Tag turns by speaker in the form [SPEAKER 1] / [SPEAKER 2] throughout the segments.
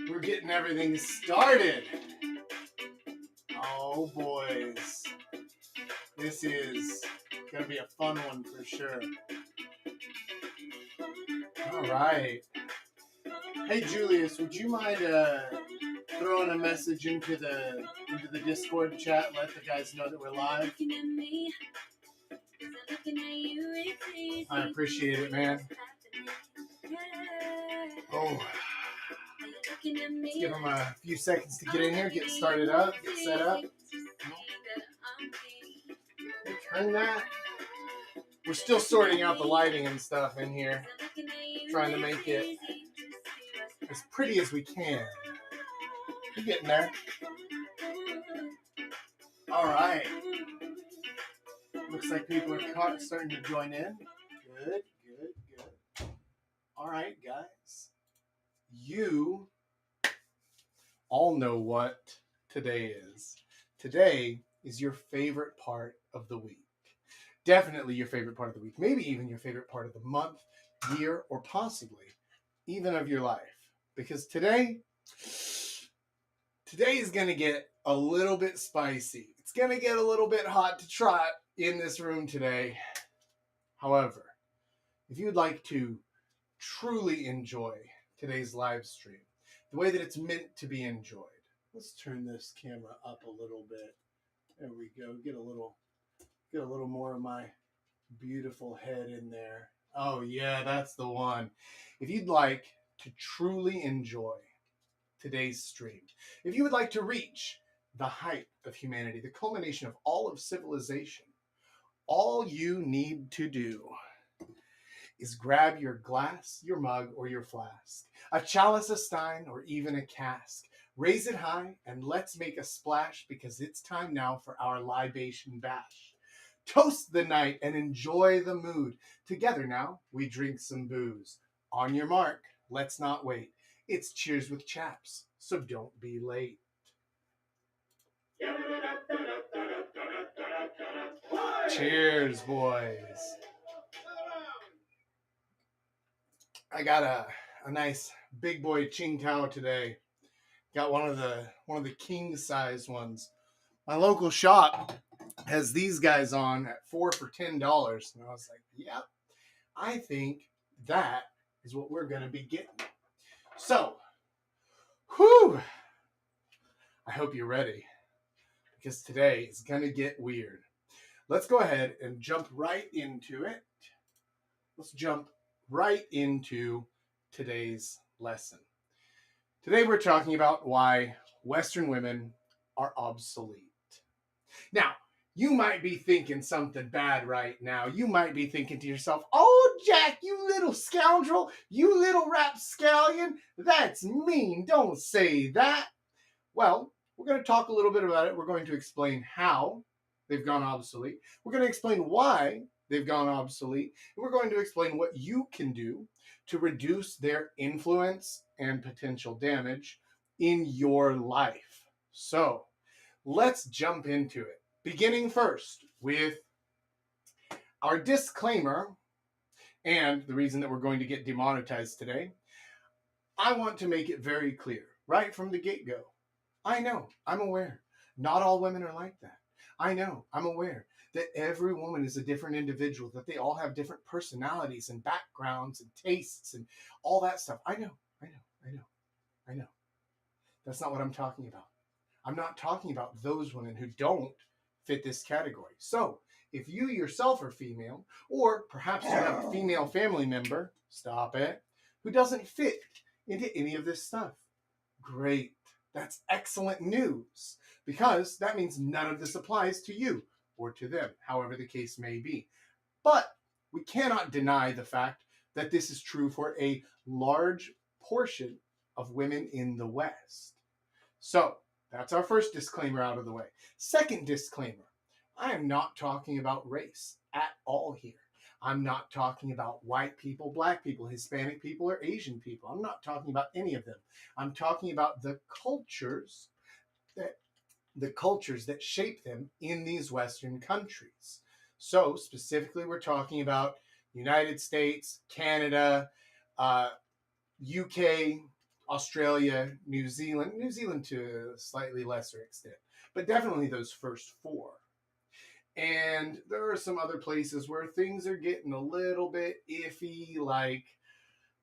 [SPEAKER 1] We're getting everything started. Oh, boys. This is going to be a fun one for sure. All right. Hey, Julius, would you mind throwing a message into the Discord chat? Let the guys know that we're live. I appreciate it, man. Oh. Let's give them a few seconds to get in here, get started up, get set up. Turn that. We're still sorting out the lighting and stuff in here. Trying to make it as pretty as we can. We're getting there. All right. Looks like people are starting to join in. Good. All right, guys. You all know what today is. Today is your favorite part of the week. Definitely your favorite part of the week. Maybe even your favorite part of the month, year, or possibly even of your life. Because today is going to get a little bit spicy. It's going to get a little bit hot to trot in this room today. However, if you'd like to truly enjoy today's live stream, the way that it's meant to be enjoyed, let's turn this camera up a little bit. There we go. Get a little more of my beautiful head in there. Oh yeah, that's the one. If you'd like to truly enjoy today's stream, if you would like to reach the height of humanity, the culmination of all of civilization, all you need to do is grab your glass, your mug, or your flask, a chalice, a stein, or even a cask. Raise it high and let's make a splash, because it's time now for our libation bash. Toast the night and enjoy the mood. Together now, we drink some booze. On your mark, let's not wait. It's cheers with chaps, so don't be late. Cheers, boys. I got a nice big boy Qingdao today. Got one of the king size ones. My local shop has these guys on at 4 for $10, and I was like, "Yep, I think that is what we're gonna be getting." So, whew! I hope you're ready, because today is gonna get weird. Let's go ahead and jump right into it. Let's jump right into today's lesson. Today we're talking about why Western women are obsolete. Now, you might be thinking something bad right now. You might be thinking to yourself, "Oh, Jack, you little scoundrel, you little rapscallion, that's mean. Don't say that." Well, we're going to talk a little bit about it. We're going to explain how they've gone obsolete. We're going to explain why they've gone obsolete. And we're going to explain what you can do to reduce their influence and potential damage in your life. So, let's jump into it. Beginning first with our disclaimer and the reason that we're going to get demonetized today. I want to make it very clear right from the get-go. I know, I'm aware, not all women are like that. I know, I'm aware that every woman is a different individual, that they all have different personalities and backgrounds and tastes and all that stuff. I know. That's not what I'm talking about. I'm not talking about those women who don't fit this category. So, if you yourself are female, or perhaps you have a female family member, stop it, who doesn't fit into any of this stuff, great. That's excellent news, because that means none of this applies to you or to them, however the case may be. But we cannot deny the fact that this is true for a large portion of women in the West. So, that's our first disclaimer out of the way. Second disclaimer, I am not talking about race at all here. I'm not talking about white people, black people, Hispanic people, or Asian people. I'm not talking about any of them. I'm talking about the cultures that shape them in these Western countries. So specifically, we're talking about United States, Canada, UK, Australia, New Zealand to a slightly lesser extent, but definitely those first four. And there are some other places where things are getting a little bit iffy, like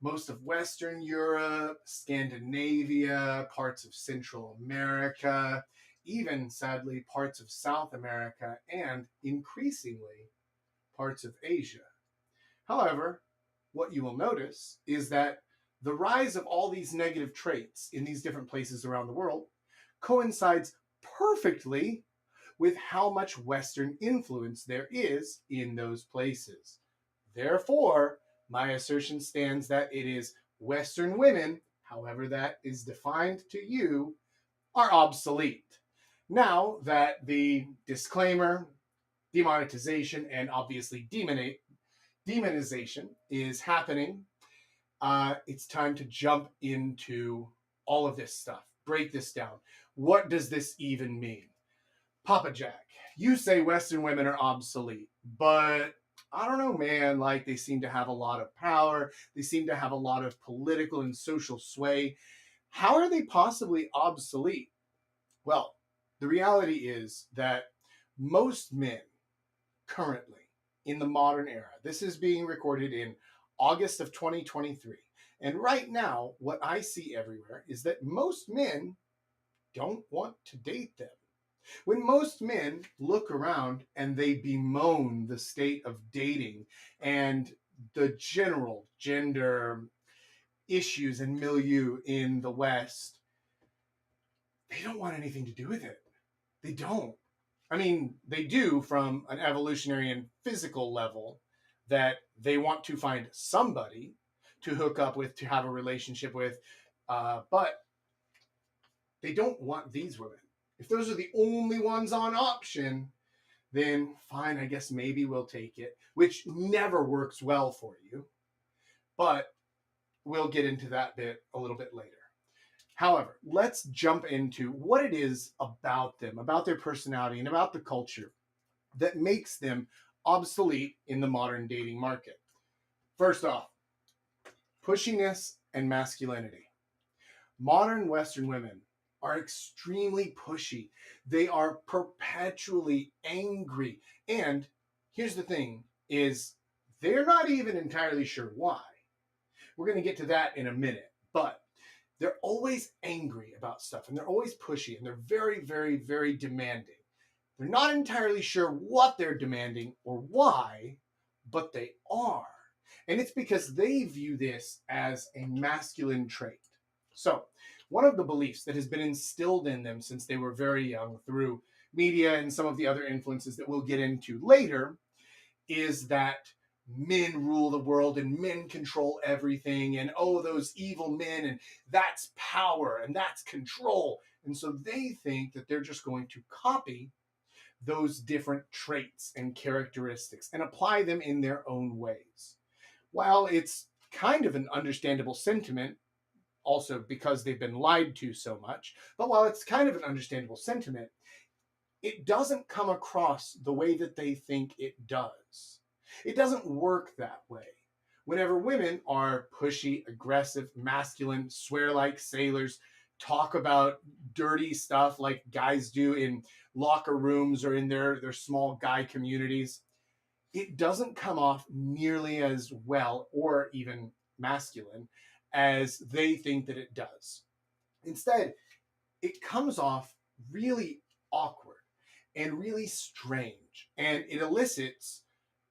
[SPEAKER 1] most of Western Europe, Scandinavia, parts of Central America, even sadly parts of South America, and increasingly parts of Asia. However, what you will notice is that the rise of all these negative traits in these different places around the world coincides perfectly with how much Western influence there is in those places. Therefore, my assertion stands that it is Western women, however that is defined to you, are obsolete. Now that the disclaimer, demonetization, and obviously demonization is happening, it's time to jump into all of this stuff. Break this down. What does this even mean? Papa Jack, you say Western women are obsolete, but I don't know, man. Like, they seem to have a lot of power, they seem to have a lot of political and social sway. How are they possibly obsolete? Well, the reality is that most men currently in the modern era, this is being recorded in August of 2023. And right now, what I see everywhere is that most men don't want to date them. When most men look around and they bemoan the state of dating and the general gender issues and milieu in the West, they don't want anything to do with it. They don't. I mean, they do from an evolutionary and physical level, that they want to find somebody to hook up with, to have a relationship with, but they don't want these women. If those are the only ones on option, then fine, I guess maybe we'll take it, which never works well for you. But we'll get into that bit a little bit later. However, let's jump into what it is about them, about their personality, and about the culture that makes them obsolete in the modern dating market. First off, pushiness and masculinity. Modern Western women are extremely pushy. They are perpetually angry. And here's the thing is they're not even entirely sure why. We're going to get to that in a minute. But they're always angry about stuff, and they're always pushy, and they're very, very, very demanding. They're not entirely sure what they're demanding or why, but they are. And it's because they view this as a masculine trait. So, one of the beliefs that has been instilled in them since they were very young through media and some of the other influences that we'll get into later is that men rule the world and men control everything, and oh, those evil men, and that's power and that's control. And so they think that they're just going to copy those different traits and characteristics and apply them in their own ways. While it's kind of an understandable sentiment, also because they've been lied to so much, but while it's kind of an understandable sentiment, it doesn't come across the way that they think it does. It doesn't work that way. Whenever women are pushy, aggressive, masculine, swear like sailors, talk about dirty stuff like guys do in locker rooms or in their small guy communities, it doesn't come off nearly as well or even masculine as they think that it does. Instead, it comes off really awkward and really strange, and it elicits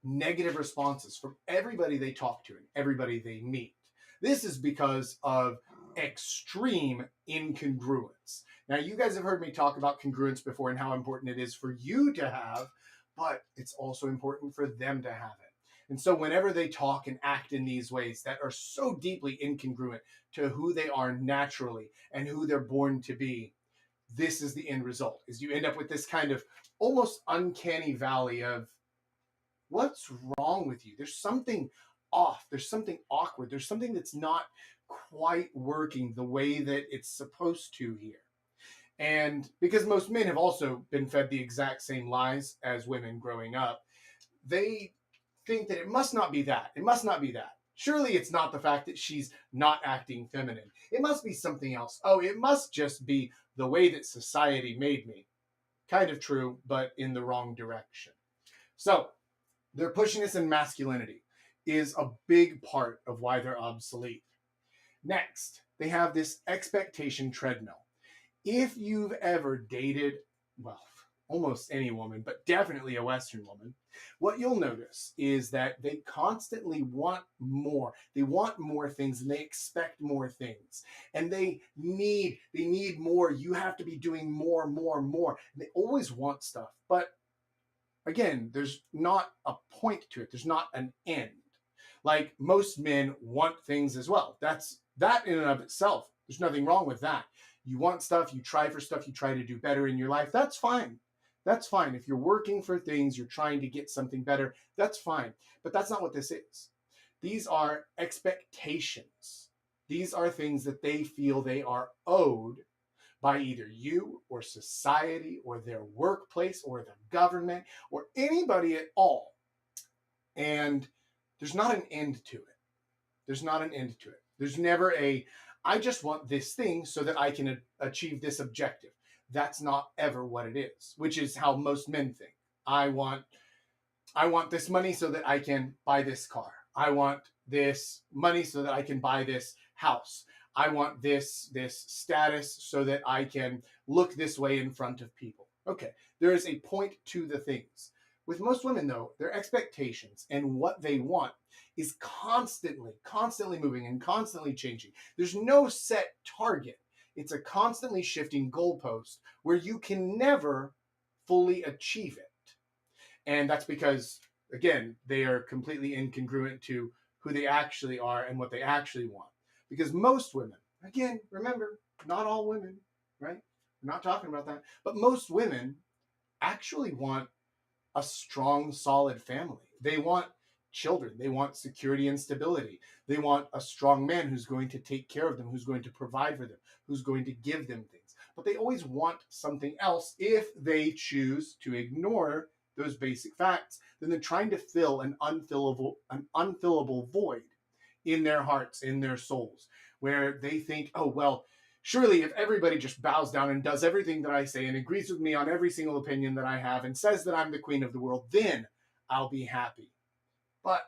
[SPEAKER 1] negative responses from everybody they talk to and everybody they meet. This is because of extreme incongruence. Now, you guys have heard me talk about congruence before and how important it is for you to have, but it's also important for them to have it. And so whenever they talk and act in these ways that are so deeply incongruent to who they are naturally and who they're born to be, this is the end result, is you end up with this kind of almost uncanny valley of, what's wrong with you? There's something off. There's something awkward. There's something that's not quite working the way that it's supposed to here. And because most men have also been fed the exact same lies as women growing up, they think that it must not be that. It must not be that. Surely it's not the fact that she's not acting feminine. It must be something else. Oh, it must just be the way that society made me. Kind of true, but in the wrong direction. So, their pushiness and masculinity is a big part of why they're obsolete. Next, they have this expectation treadmill. If you've ever dated, well, almost any woman, but definitely a Western woman, what you'll notice is that they constantly want more. They want more things and they expect more things. And they need more. You have to be doing more, more, more. And they always want stuff. But again, there's not a point to it. There's not an end. Like most men want things as well. That's that in and of itself. There's nothing wrong with that. You want stuff, you try for stuff, you try to do better in your life. That's fine. That's fine. If you're working for things, you're trying to get something better, that's fine. But that's not what this is. These are expectations. These are things that they feel they are owed by either you or society or their workplace or the government or anybody at all. And there's not an end to it. There's not an end to it. There's never I just want this thing so that I can achieve this objective. That's not ever what it is, which is how most men think. I want this money so that I can buy this car. I want this money so that I can buy this house. I want this status so that I can look this way in front of people. Okay, there is a point to the things. With most women, though, their expectations and what they want is constantly moving and constantly changing. There's no set target. It's a constantly shifting goalpost where you can never fully achieve it. And that's because, again, they are completely incongruent to who they actually are and what they actually want. Because most women, again, remember, not all women, right? We're not talking about that. But most women actually want a strong, solid family. They want children. They want security and stability. They want a strong man who's going to take care of them, who's going to provide for them, who's going to give them things. But they always want something else. If they choose to ignore those basic facts, then they're trying to fill an unfillable void in their hearts, in their souls, where they think, oh, well, surely if everybody just bows down and does everything that I say and agrees with me on every single opinion that I have and says that I'm the queen of the world, then I'll be happy. But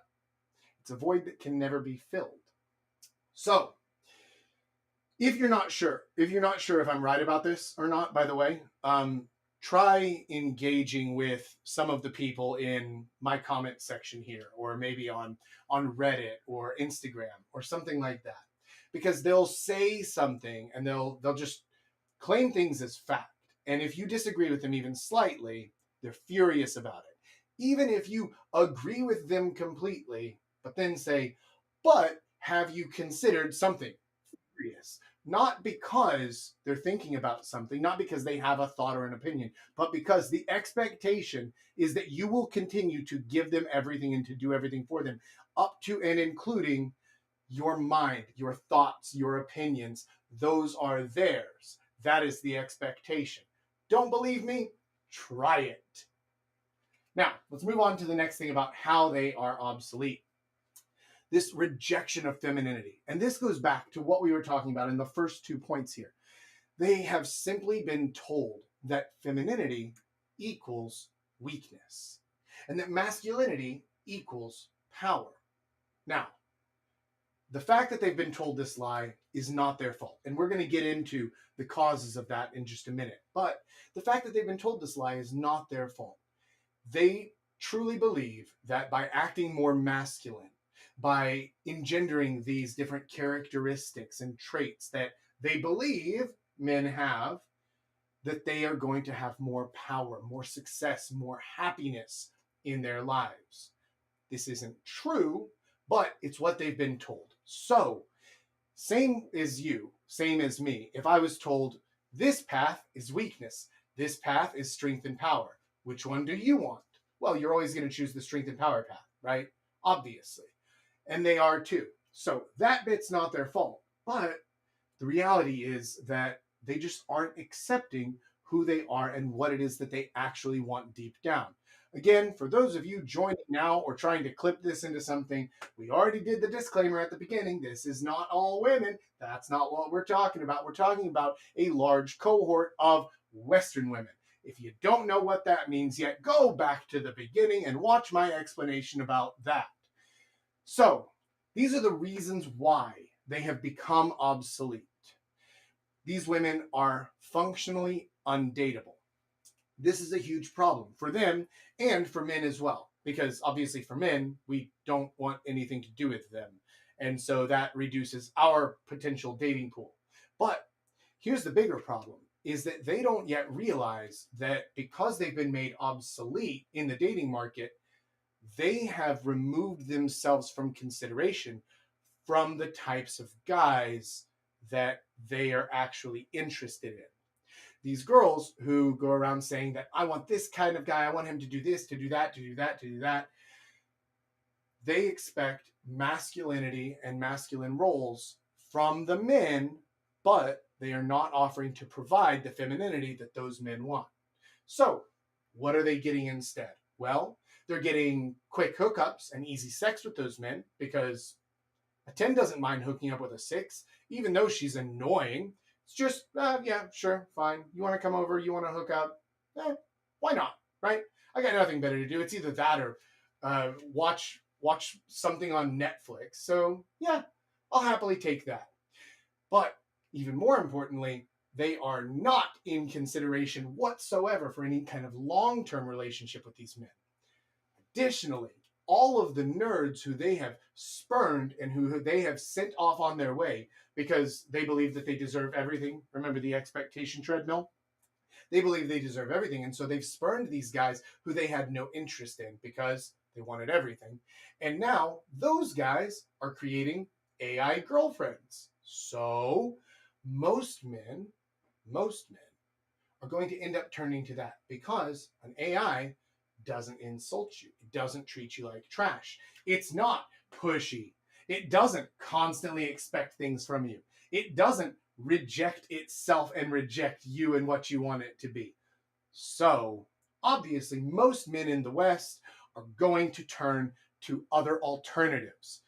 [SPEAKER 1] it's a void that can never be filled. So if you're not sure if I'm right about this or not, by the way, try engaging with some of the people in my comment section here, or maybe on Reddit or Instagram or something like that. Because they'll say something and they'll just claim things as fact. And if you disagree with them even slightly, they're furious about it. Even if you agree with them completely, but then say, but have you considered something? Furious. Not because they're thinking about something, not because they have a thought or an opinion, but because the expectation is that you will continue to give them everything and to do everything for them, up to and including your mind, your thoughts, your opinions. Those are theirs. That is the expectation. Don't believe me? Try it. Now, let's move on to the next thing about how they are obsolete. This rejection of femininity. And this goes back to what we were talking about in the first 2 points here. They have simply been told that femininity equals weakness and that masculinity equals power. Now, the fact that they've been told this lie is not their fault. And we're going to get into the causes of that in just a minute. But the fact that they've been told this lie is not their fault. They truly believe that by acting more masculine, by engendering these different characteristics and traits that they believe men have, that they are going to have more power, more success, more happiness in their lives. This isn't true, but it's what they've been told. So, same as you, same as me. If I was told this path is weakness, this path is strength and power, which one do you want? Well, you're always going to choose the strength and power path, right? Obviously. And they are too. So that bit's not their fault. But the reality is that they just aren't accepting who they are and what it is that they actually want deep down. Again, for those of you joining now or trying to clip this into something, we already did the disclaimer at the beginning. This is not all women. That's not what we're talking about. We're talking about a large cohort of Western women. If you don't know what that means yet, go back to the beginning and watch my explanation about that. So, these are the reasons why they have become obsolete. These women are functionally undateable. This is a huge problem for them and for men as well, because obviously for men, we don't want anything to do with them. And so that reduces our potential dating pool. But here's the bigger problem is that they don't yet realize that because they've been made obsolete in the dating market, they have removed themselves from consideration from the types of guys that they are actually interested in. These girls who go around saying that I want this kind of guy, I want him to do this, to do that, to do that, to do that. They expect masculinity and masculine roles from the men, but they are not offering to provide the femininity that those men want. So, what are they getting instead? Well, they're getting quick hookups and easy sex with those men because a 10 doesn't mind hooking up with a 6, even though she's annoying. It's just, yeah, sure, fine. You want to come over? You want to hook up? Why not, right? I got nothing better to do. It's either that or watch something on Netflix. So, yeah, I'll happily take that. But even more importantly, they are not in consideration whatsoever for any kind of long-term relationship with these men. Additionally, all of the nerds who they have spurned and who they have sent off on their way because they believe that they deserve everything. Remember the expectation treadmill? They believe they deserve everything. And so they've spurned these guys who they had no interest in because they wanted everything. And now those guys are creating AI girlfriends. So most men are going to end up turning to that because an AI doesn't insult you. It doesn't treat you like trash. It's not pushy. It doesn't constantly expect things from you. It doesn't reject itself and reject you and what you want it to be. So, obviously, most men in the West are going to turn to other alternatives.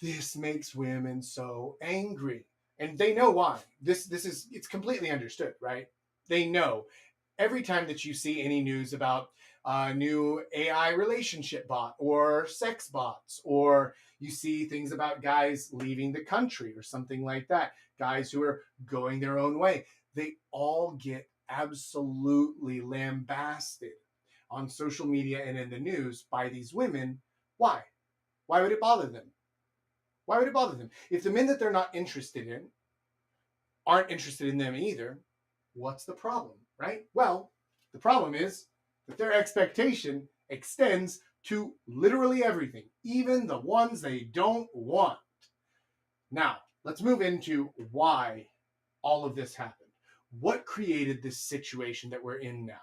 [SPEAKER 1] This makes women so angry. And they know why. It's completely understood, right? They know every time that you see any news about a new AI relationship bot or sex bots, or you see things about guys leaving the country or something like that, guys who are going their own way, they all get absolutely lambasted on social media and in the news by these women. Why? Why would it bother them? Why would it bother them? If the men that they're not interested in aren't interested in them either, what's the problem, right? Well, the problem is that their expectation extends to literally everything, even the ones they don't want. Now, let's move into why all of this happened. What created this situation that we're in now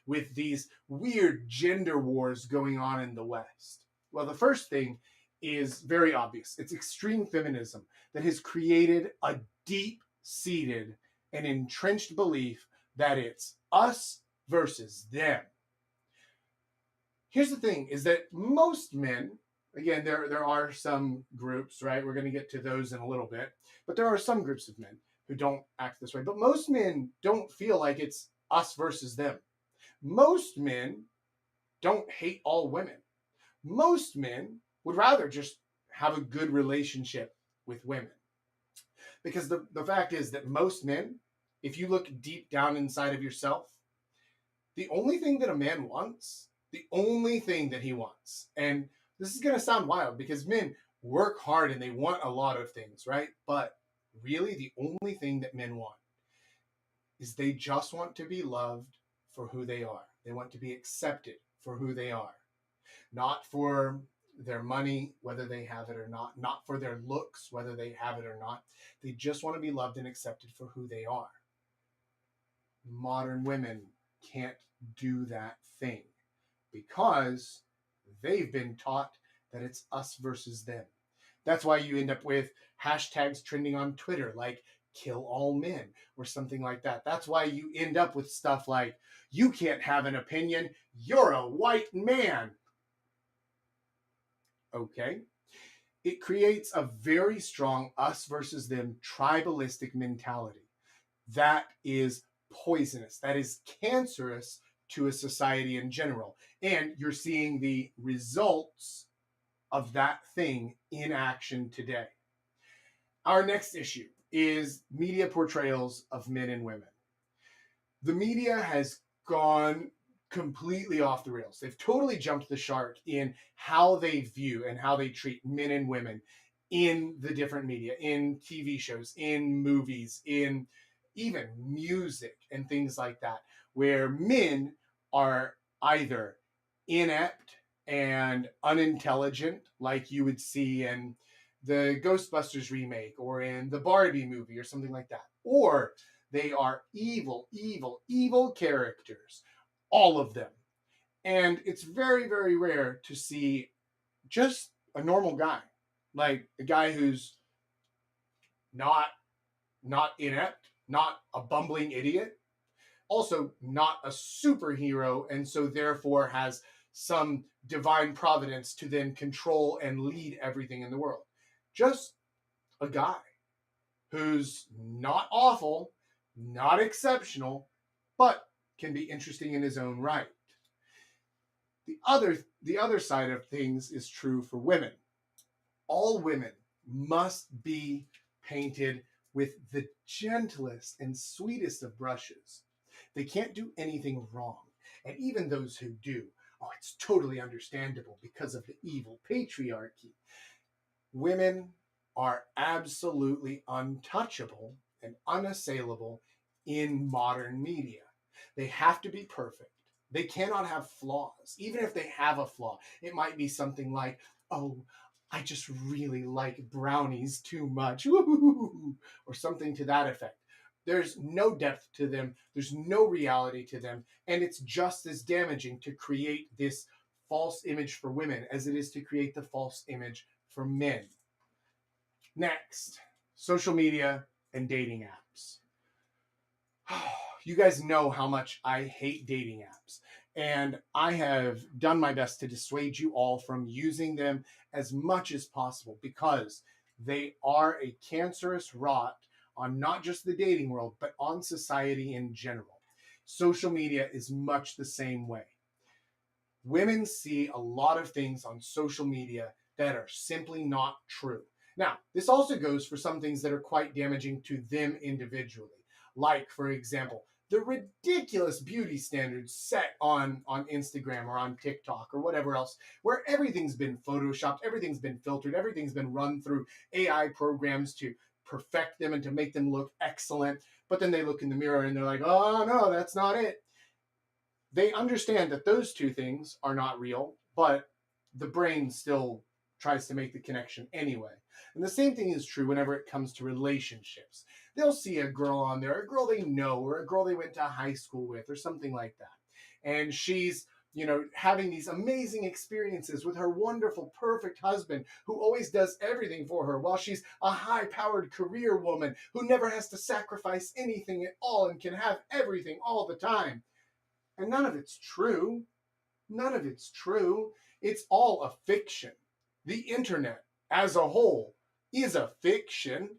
[SPEAKER 1] with these weird gender wars going on in the West? Well, the first thing is very obvious. It's extreme feminism that has created a deep-seated and entrenched belief that it's us versus them. Here's the thing is that most men, again, there are some groups, right? We're going to get to those in a little bit, but there are some groups of men who don't act this way. But most men don't feel like it's us versus them. Most men don't hate all women. Most men would rather just have a good relationship with women. Because the fact is that most men, if you look deep down inside of yourself, the only thing that a man wants, the only thing that he wants, and this is going to sound wild because men work hard and they want a lot of things, right? But really the only thing that men want is they just want to be loved for who they are. They want to be accepted for who they are. Not for their money, whether they have it or not for their looks, whether they have it or not. They just want to be loved and accepted for who they are. Modern women can't do that thing because they've been taught that it's us versus them. That's why you end up with hashtags trending on Twitter like kill all men or something like that. That's why you end up with stuff like, you can't have an opinion, you're a white man. Okay. It creates a very strong us versus them tribalistic mentality. That is poisonous. That is cancerous to a society in general. And you're seeing the results of that thing in action today. Our next issue is media portrayals of men and women. The media has gone completely off the rails. They've totally jumped the shark in how they view and how they treat men and women in the different media, in TV shows, in movies, in even music and things like that, where men are either inept and unintelligent, like you would see in the Ghostbusters remake or in the Barbie movie or something like that, or they are evil, evil, evil characters, all of them. And it's very, very rare to see just a normal guy, like a guy who's not inept, not a bumbling idiot, also not a superhero, and so therefore has some divine providence to then control and lead everything in the world. Just a guy who's not awful, not exceptional, but can be interesting in his own right. The other side of things is true for women. All women must be painted with the gentlest and sweetest of brushes. They can't do anything wrong. And even those who do, oh, it's totally understandable because of the evil patriarchy. Women are absolutely untouchable and unassailable in modern media. They have to be perfect. They cannot have flaws. Even if they have a flaw, it might be something like, oh, I just really like brownies too much, or something to that effect. There's no depth to them. There's no reality to them. And it's just as damaging to create this false image for women as it is to create the false image for men. Next, social media and dating apps. You guys know how much I hate dating apps, and I have done my best to dissuade you all from using them as much as possible because they are a cancerous rot on not just the dating world, but on society in general. Social media is much the same way. Women see a lot of things on social media that are simply not true. Now, this also goes for some things that are quite damaging to them individually. Like, for example, the ridiculous beauty standards set on Instagram or on TikTok or whatever else, where everything's been photoshopped, everything's been filtered, everything's been run through AI programs to perfect them and to make them look excellent. But then they look in the mirror and they're like, oh no, that's not it. They understand that those two things are not real, but the brain still tries to make the connection anyway. And the same thing is true whenever it comes to relationships. They'll see a girl on there, a girl they know, or a girl they went to high school with, or something like that. And she's, having these amazing experiences with her wonderful, perfect husband who always does everything for her, while she's a high-powered career woman who never has to sacrifice anything at all and can have everything all the time. And none of it's true. None of it's true. It's all a fiction. The internet as a whole is a fiction.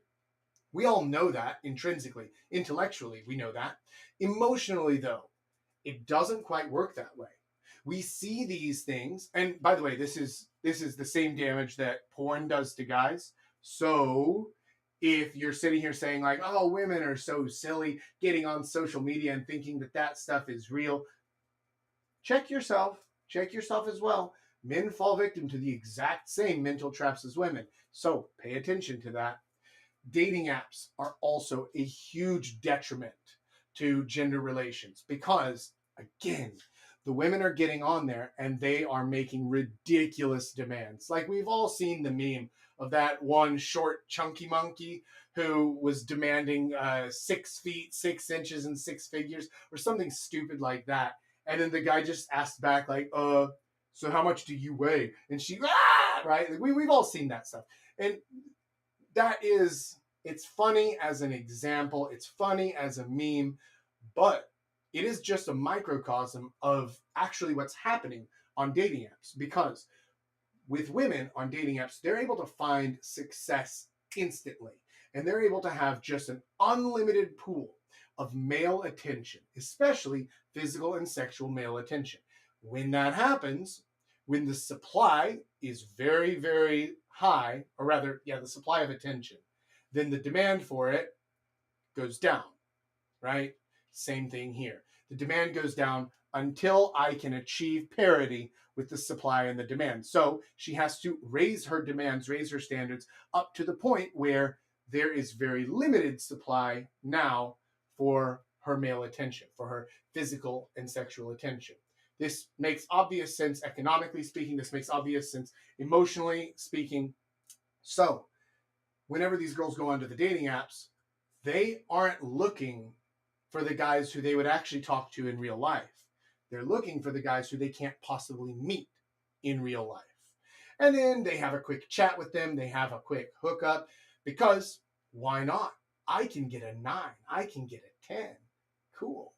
[SPEAKER 1] We all know that intrinsically. Intellectually, we know that. Emotionally, though, it doesn't quite work that way. We see these things, and by the way, this is the same damage that porn does to guys. So if you're sitting here saying like, oh, women are so silly getting on social media and thinking that that stuff is real, check yourself as well. Men fall victim to the exact same mental traps as women, so pay attention to that. Dating apps are also a huge detriment to gender relations because, again, the women are getting on there and they are making ridiculous demands. Like, we've all seen the meme of that one short chunky monkey who was demanding 6 feet 6 inches and 6 figures or something stupid like that. And then the guy just asked back like, so how much do you weigh? And she, right? Like, we've all seen that stuff. And that is It's funny as an example, it's funny as a meme, but it is just a microcosm of actually what's happening on dating apps. Because with women on dating apps, they're able to find success instantly. And they're able to have just an unlimited pool of male attention, especially physical and sexual male attention. When that happens, when the supply is very, very high, or rather, yeah, the supply of attention, then the demand for it goes down, right? Same thing here. The demand goes down until I can achieve parity with the supply and the demand. So she has to raise her demands, raise her standards up to the point where there is very limited supply now for her male attention, for her physical and sexual attention. This makes obvious sense economically speaking. This makes obvious sense emotionally speaking. So whenever these girls go onto the dating apps, they aren't looking for the guys who they would actually talk to in real life. They're looking for the guys who they can't possibly meet in real life. And then they have a quick chat with them. They have a quick hookup because why not? I can get a 9. I can get a 10. Cool.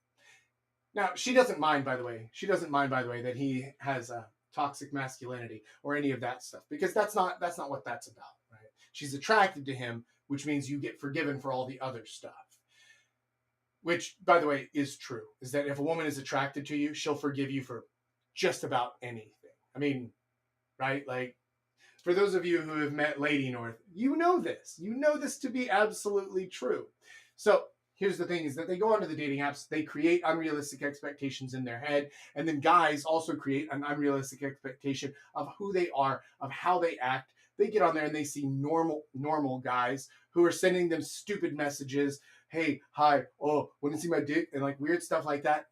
[SPEAKER 1] Now, she doesn't mind, by the way. She doesn't mind, by the way, that he has a toxic masculinity or any of that stuff, because that's not what that's about, right? She's attracted to him, which means you get forgiven for all the other stuff. Which, by the way, is true. Is that if a woman is attracted to you, she'll forgive you for just about anything. I mean, right? Like, for those of you who have met Lady North, you know this. You know this to be absolutely true. So here's the thing, is that they go onto the dating apps, they create unrealistic expectations in their head, and then guys also create an unrealistic expectation of who they are, of how they act. They get on there and they see normal guys who are sending them stupid messages. Hey, hi, oh, want to see my dick? And like weird stuff like that.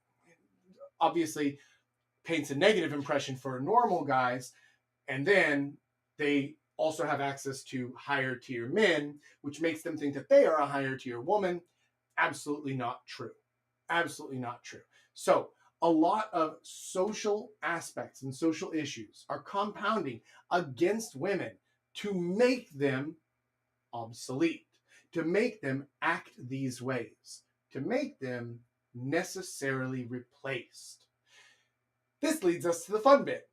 [SPEAKER 1] Obviously paints a negative impression for normal guys. And then they also have access to higher tier men, which makes them think that they are a higher tier woman. Absolutely not true. Absolutely not true. So a lot of social aspects and social issues are compounding against women to make them obsolete, to make them act these ways, to make them necessarily replaced. This leads us to the fun bit.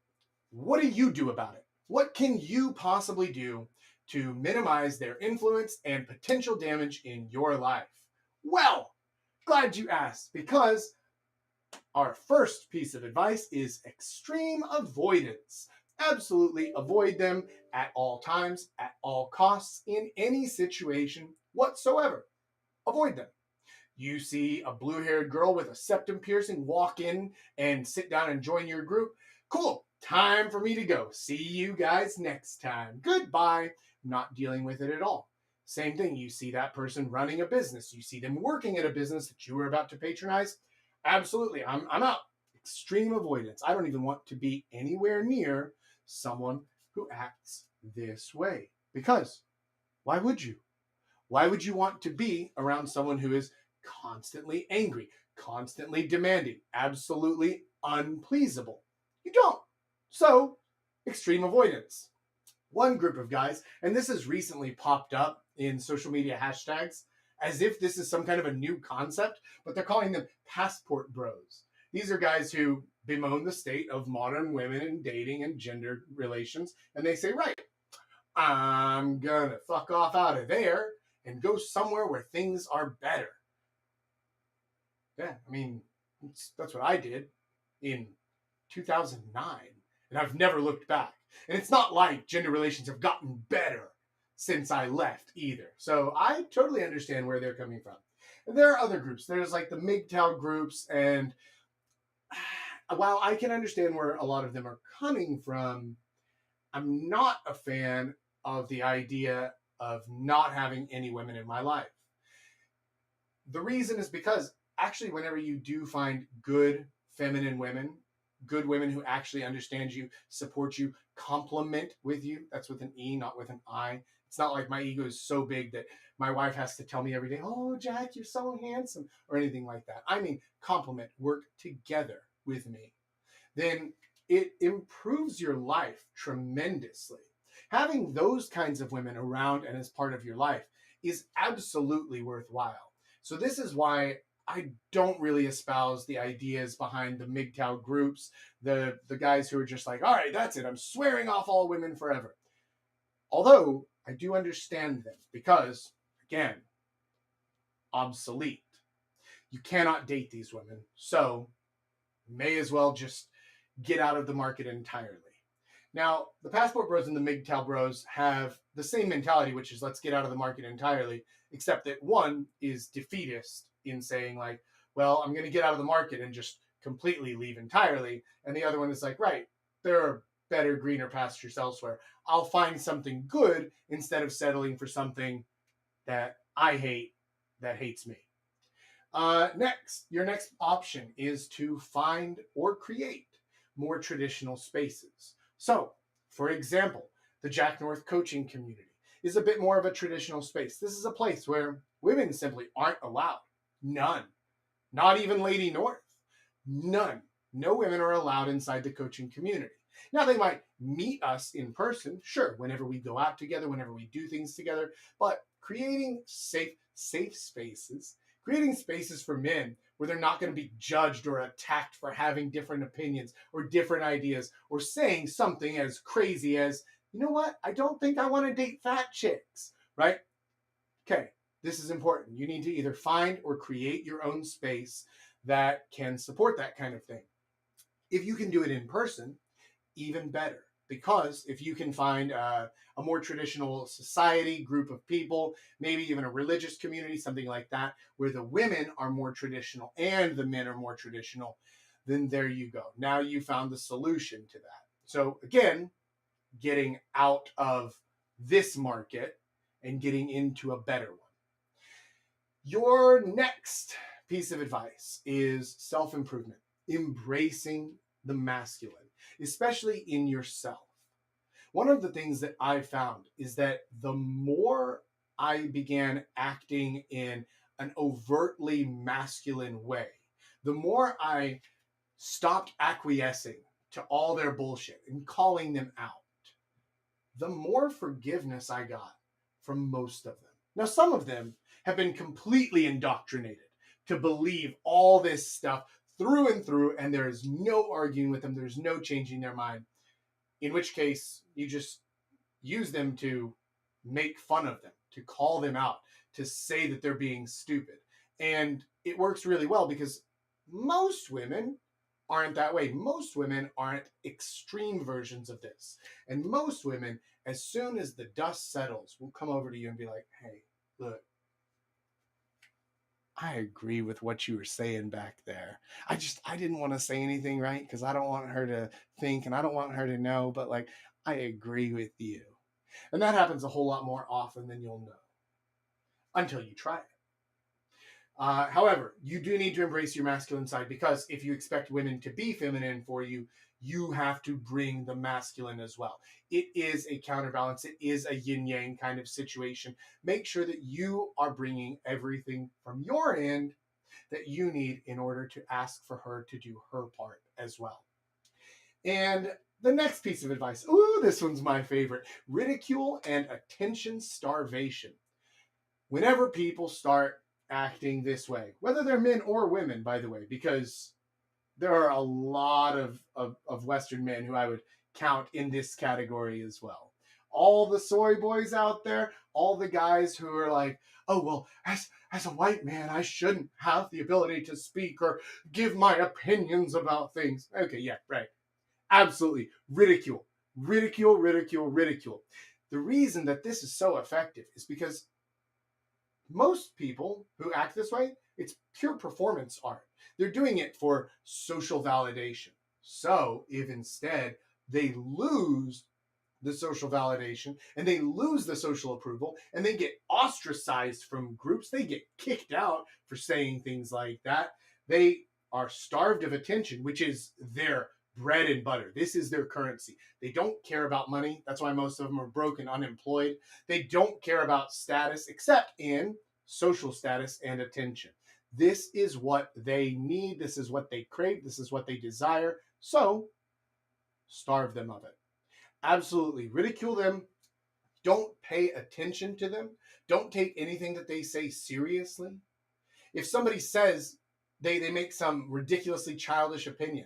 [SPEAKER 1] What do you do about it? What can you possibly do to minimize their influence and potential damage in your life? Well, glad you asked, because our first piece of advice is extreme avoidance. Absolutely avoid them at all times, at all costs, in any situation whatsoever. Avoid them. You see a blue-haired girl with a septum piercing walk in and sit down and join your group. Cool. Time for me to go. See you guys next time. Goodbye. Not dealing with it at all. Same thing. You see that person running a business. You see them working at a business that you were about to patronize. Absolutely. I'm out. Extreme avoidance. I don't even want to be anywhere near someone who acts this way. Because why would you? Why would you want to be around someone who is constantly angry, constantly demanding, absolutely unpleasable? You don't. So, extreme avoidance. One group of guys, and this has recently popped up in social media hashtags as if this is some kind of a new concept, but they're calling them passport bros. These are guys who bemoan the state of modern women and dating and gender relations, and they say, right, I'm gonna fuck off out of there and go somewhere where things are better. Yeah, I mean, that's what I did in 2009, and I've never looked back. And it's not like gender relations have gotten better since I left either. So I totally understand where they're coming from. And there are other groups. There's like the MGTOW groups, and while I can understand where a lot of them are coming from, I'm not a fan of the idea of not having any women in my life. The reason is because actually whenever you do find good feminine women, good women who actually understand you, support you, compliment with you, that's with an E, not with an I. It's not like my ego is so big that my wife has to tell me every day, oh, Jack, you're so handsome, or anything like that. I mean, compliment, work together with me. Then it improves your life tremendously. Having those kinds of women around and as part of your life is absolutely worthwhile. So this is why I don't really espouse the ideas behind the MGTOW groups, the guys who are just like, all right, that's it, I'm swearing off all women forever. Although I do understand them because, again, obsolete. You cannot date these women, so may as well just get out of the market entirely. Now, the Passport Bros and the MGTOW Bros have the same mentality, which is let's get out of the market entirely, except that one is defeatist in saying like, well, I'm going to get out of the market and just completely leave entirely. And the other one is like, right, there are better, greener pastures elsewhere. I'll find something good instead of settling for something that I hate, that hates me. Your next option is to find or create more traditional spaces. So, for example, the Jack North coaching community is a bit more of a traditional space. This is a place where women simply aren't allowed. None. Not even Lady North. None. No women are allowed inside the coaching community. Now, they might meet us in person, sure, whenever we go out together, whenever we do things together, but creating safe spaces, creating spaces for men where they're not going to be judged or attacked for having different opinions or different ideas or saying something as crazy as, you know what, I don't think I want to date fat chicks, right? Okay, this is important. You need to either find or create your own space that can support that kind of thing. If you can do it in person, even better. Because if you can find a more traditional society, group of people, maybe even a religious community, something like that, where the women are more traditional and the men are more traditional, then there you go. Now you found the solution to that. So again, getting out of this market and getting into a better one. Your next piece of advice is self-improvement, embracing the masculine, especially in yourself. One of the things that I found is that the more I began acting in an overtly masculine way, the more I stopped acquiescing to all their bullshit and calling them out, the more forgiveness I got from most of them. Now, some of them have been completely indoctrinated to believe all this stuff through and through, and there is no arguing with them. There's no changing their mind, in which case you just use them to make fun of them, to call them out, to say that they're being stupid. And it works really well because most women aren't that way. Most women aren't extreme versions of this. And most women, as soon as the dust settles, will come over to you and be like, hey, look, I agree with what you were saying back there. I didn't want to say anything, right? Because I don't want her to think and I don't want her to know, but like, I agree with you. And that happens a whole lot more often than you'll know until you try it. However, you do need to embrace your masculine side because if you expect women to be feminine for you, you have to bring the masculine as well. It is a counterbalance. It is a yin-yang kind of situation. Make sure that you are bringing everything from your end that you need in order to ask for her to do her part as well. And the next piece of advice, ooh, this one's my favorite, ridicule and attention starvation. Whenever people start acting this way, whether they're men or women, by the way, because there are a lot of Western men who I would count in this category as well. All the soy boys out there, all the guys who are like, oh, well, as a white man, I shouldn't have the ability to speak or give my opinions about things. Okay, yeah, right. Absolutely. Ridicule. Ridicule, ridicule, ridicule. The reason that this is so effective is because most people who act this way, it's pure performance art. They're doing it for social validation. So if instead they lose the social validation and they lose the social approval and they get ostracized from groups, they get kicked out for saying things like that, they are starved of attention, which is their bread and butter. This is their currency. They don't care about money. That's why most of them are broke and unemployed. They don't care about status except in social status and attention. This is what they need. This is what they crave. This is what they desire. So starve them of it. Absolutely. Ridicule them. Don't pay attention to them. Don't take anything that they say seriously. If somebody says they make some ridiculously childish opinion,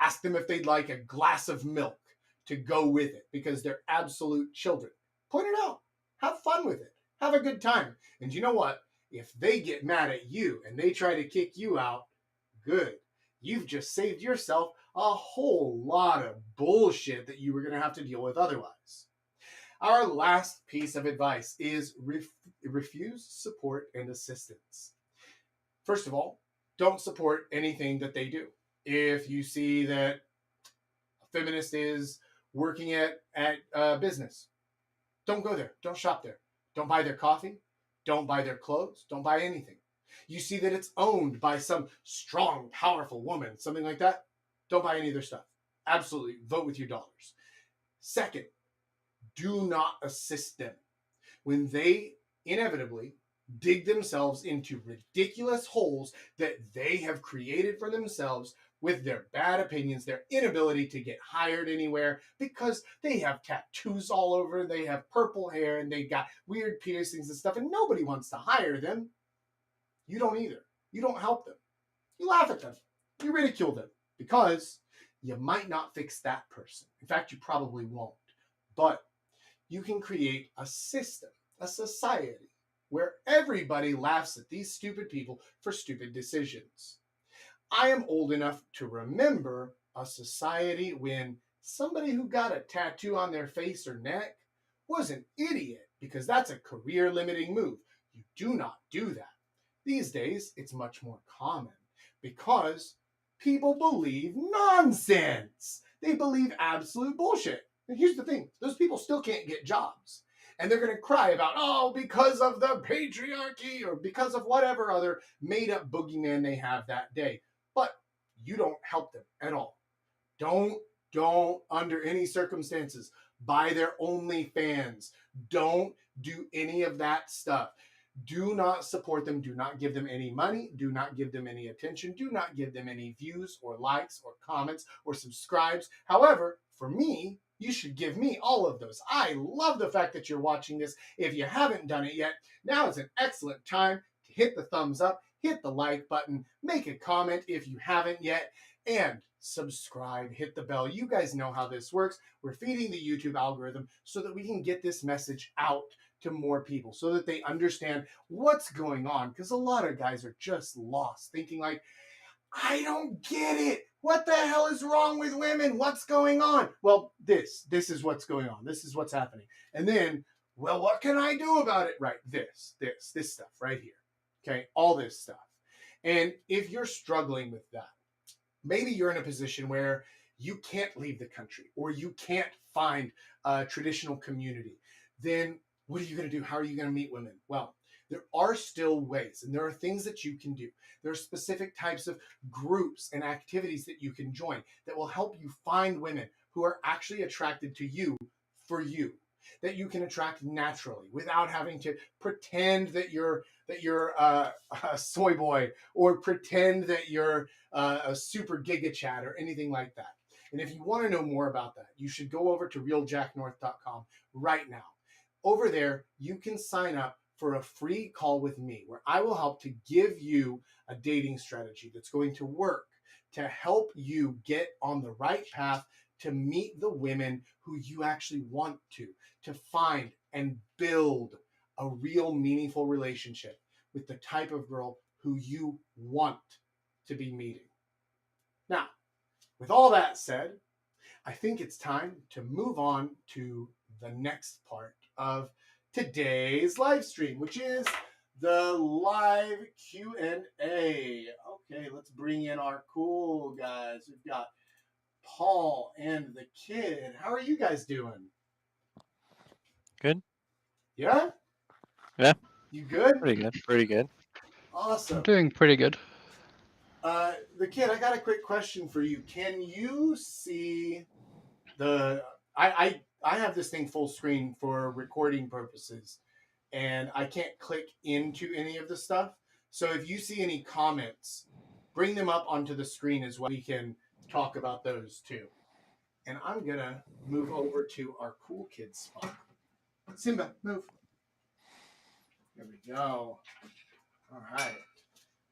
[SPEAKER 1] ask them if they'd like a glass of milk to go with it because they're absolute children. Point it out. Have fun with it. Have a good time. And you know what? If they get mad at you and they try to kick you out, good. You've just saved yourself a whole lot of bullshit that you were going to have to deal with otherwise. Our last piece of advice is refuse support and assistance. First of all, don't support anything that they do. If you see that a feminist is working at a business, don't go there. Don't shop there. Don't buy their coffee. Don't buy their clothes. Don't buy anything. You see that it's owned by some strong, powerful woman, something like that, don't buy any of their stuff. Absolutely. Vote with your dollars. Second, do not assist them. When they inevitably dig themselves into ridiculous holes that they have created for themselves with their bad opinions, their inability to get hired anywhere because they have tattoos all over, they have purple hair, and they got weird piercings and stuff, and nobody wants to hire them. You don't either. You don't help them. You laugh at them. You ridicule them because you might not fix that person. In fact, you probably won't. But you can create a system, a society, where everybody laughs at these stupid people for stupid decisions. I am old enough to remember a society when somebody who got a tattoo on their face or neck was an idiot because that's a career limiting move. You do not do that. These days, it's much more common because people believe nonsense. They believe absolute bullshit. And here's the thing, those people still can't get jobs. And they're going to cry about, oh, because of the patriarchy or because of whatever other made up boogeyman they have that day. But you don't help them at all. Don't under any circumstances buy their OnlyFans. Don't do any of that stuff. Do not support them. Do not give them any money. Do not give them any attention. Do not give them any views or likes or comments or subscribes. However, for me, you should give me all of those. I love the fact that you're watching this. If you haven't done it yet, now is an excellent time to hit the thumbs up, hit the like button, make a comment if you haven't yet, and subscribe, hit the bell. You guys know how this works. We're feeding the YouTube algorithm so that we can get this message out to more people so that they understand what's going on, because a lot of guys are just lost thinking like, I don't get it. What the hell is wrong with women? What's going on? Well, this is what's going on. This is what's happening. And then, well, what can I do about it? Right, this stuff right here. Okay, all this stuff. And if you're struggling with that, maybe you're in a position where you can't leave the country or you can't find a traditional community, then what are you going to do? How are you going to meet women? Well, there are still ways, and there are things that you can do. There are specific types of groups and activities that you can join that will help you find women who are actually attracted to you for you, that you can attract naturally without having to pretend that you're a soy boy or pretend that you're a super giga chat or anything like that. And if you want to know more about that, you should go over to realjacknorth.com right now. Over there, you can sign up for a free call with me where I will help to give you a dating strategy that's going to work to help you get on the right path to meet the women who you actually want to find and build a real meaningful relationship with the type of girl who you want to be meeting. Now, with all that said, I think it's time to move on to the next part of today's live stream, which is the live Q&A. Okay, let's bring in our cool guys. We've got Paul and the kid. How are you guys doing?
[SPEAKER 2] Good.
[SPEAKER 1] Yeah?
[SPEAKER 2] Yeah.
[SPEAKER 1] You good?
[SPEAKER 2] Pretty good. Pretty good.
[SPEAKER 1] Awesome.
[SPEAKER 3] I'm doing pretty good.
[SPEAKER 1] The kid, I got a quick question for you. Can you see the I have this thing full screen for recording purposes, and I can't click into any of the stuff. So if you see any comments, bring them up onto the screen as well. We can talk about those too. And I'm gonna move over to our cool kids spot. Simba, move. There we go. All right.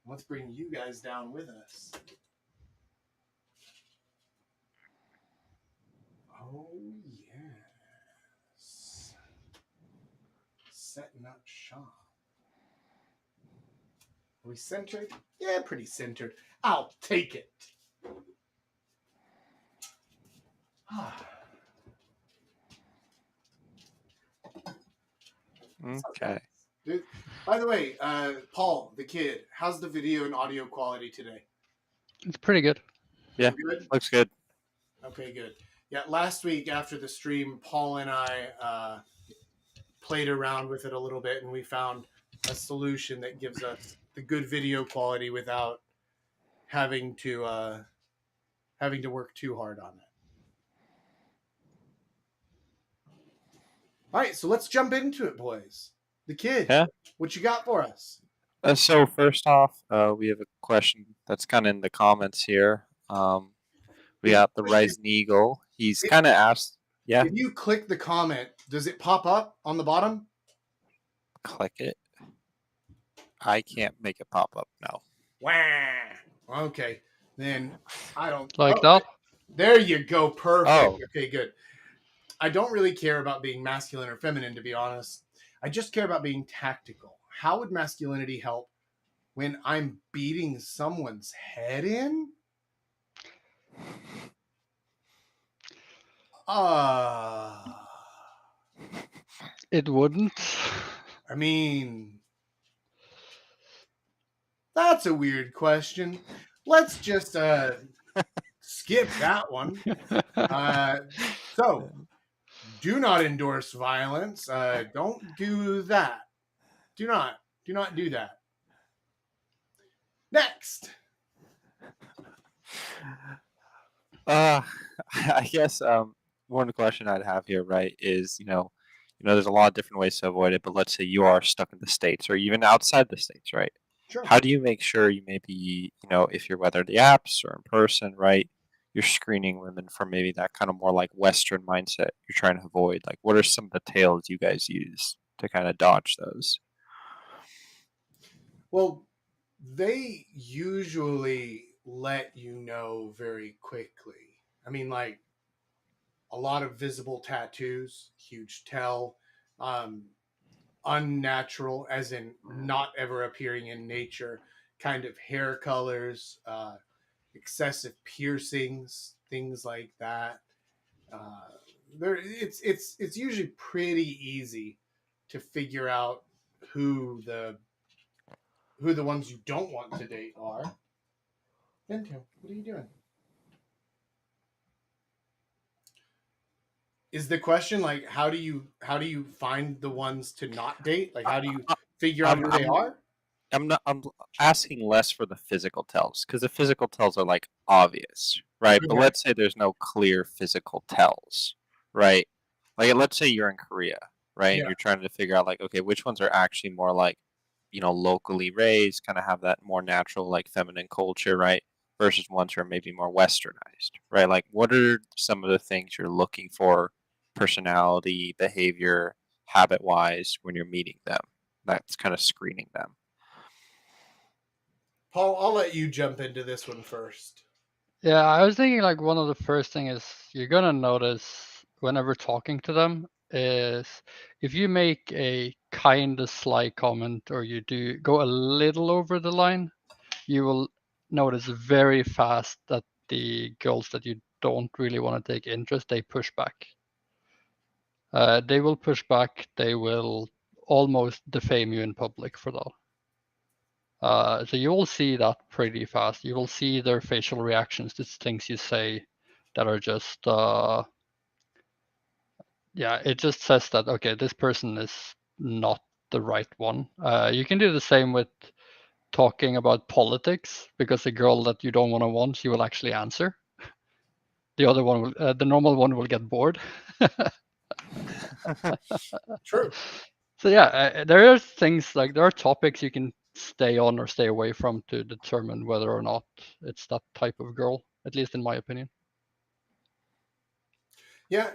[SPEAKER 1] Let's bring you guys down with us. Oh, yes. Setting up shop. Are we centered? Yeah, pretty centered. I'll take it.
[SPEAKER 2] Okay.
[SPEAKER 1] Dude, by the way, Paul, the kid, how's the video and audio quality today?
[SPEAKER 3] It's pretty good.
[SPEAKER 2] Yeah.
[SPEAKER 1] Good?
[SPEAKER 2] Looks good.
[SPEAKER 1] Okay, good. Yeah, last week after the stream, Paul and I played around with it a little bit, and we found a solution that gives us the good video quality without having to work too hard on it. All right, so let's jump into it, boys. The kid,
[SPEAKER 2] Yeah.
[SPEAKER 1] what you got for us?
[SPEAKER 2] So first off, we have a question that's kind of in the comments here. We got the Rising Eagle. He's kind of asked, yeah,
[SPEAKER 1] If you click the comment, does it pop up on the bottom?
[SPEAKER 2] click it. I can't make it pop up now.
[SPEAKER 1] Wah. Okay, then I don't
[SPEAKER 3] Like that?
[SPEAKER 1] There you go. Perfect.
[SPEAKER 2] Oh.
[SPEAKER 1] Okay, good. I don't really care about being masculine or feminine, to be honest. I just care about being tactical. How would masculinity help when I'm beating someone's head in?
[SPEAKER 3] It wouldn't.
[SPEAKER 1] I mean, that's a weird question. Let's just skip that one. So, do not endorse violence. Don't do that. Do not do that. Next.
[SPEAKER 2] I guess one question I'd have here, right, is there's a lot of different ways to avoid it, but let's say you are stuck in the States or even outside the States, right?
[SPEAKER 1] Sure.
[SPEAKER 2] How do you make sure you maybe, if you're whether the apps or in person, right, you're screening women for maybe that kind of more like Western mindset you're trying to avoid? Like, what are some of the tales you guys use to kind of dodge those?
[SPEAKER 1] Well, they usually let you know very quickly. I mean, like a lot of visible tattoos, huge tell, unnatural, as in not ever appearing in nature, kind of hair colors, excessive piercings, things like that. It's usually pretty easy to figure out who the ones you don't want to date are. Into, what are you doing? Is the question like how do you find the ones to not date? Like how do you figure out
[SPEAKER 2] I'm
[SPEAKER 1] who they
[SPEAKER 2] I'm
[SPEAKER 1] are?
[SPEAKER 2] I'm asking less for the physical tells because the physical tells are like obvious, right? But
[SPEAKER 1] Okay.
[SPEAKER 2] let's say there's no clear physical tells, right? Like let's say you're in Korea, right? And
[SPEAKER 1] Yeah.
[SPEAKER 2] you're trying to figure out like, okay, which ones are actually more like, locally raised, kind of have that more natural like feminine culture, right? Versus ones who are maybe more westernized, right? Like what are some of the things you're looking for, personality, behavior, habit wise when you're meeting them? That's kind of screening them.
[SPEAKER 1] Paul, I'll let you jump into this one first.
[SPEAKER 3] Yeah, I was thinking like one of the first thing is you're gonna notice whenever talking to them is if you make a kind of sly comment or you do go a little over the line, you will notice very fast that the girls that you don't really want to take interest, they push back. They will push back. They will almost defame you in public for that. So you will see that pretty fast. You will see their facial reactions to things you say that are just, it just says that, okay, this person is not the right one. You can do the same with talking about politics because the girl that you don't want, she will actually answer. The other one will, the normal one will get bored.
[SPEAKER 1] True.
[SPEAKER 3] So yeah, there are things like there are topics you can stay on or stay away from to determine whether or not it's that type of girl, at least in my opinion.
[SPEAKER 1] Yeah,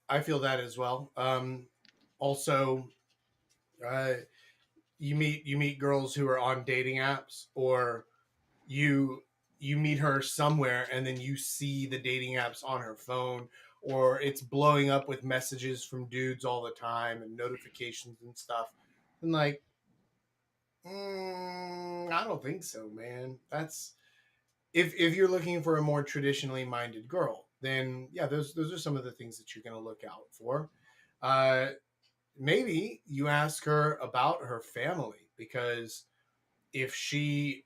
[SPEAKER 1] I feel that as well. Also, uh, you meet girls who are on dating apps, or you you meet her somewhere and then you see the dating apps on her phone, or it's blowing up with messages from dudes all the time and notifications and stuff. And like, I don't think so, man. That's if you're looking for a more traditionally minded girl, then yeah, those are some of the things that you're going to look out for. Uh, Maybe you ask her about her family, because if she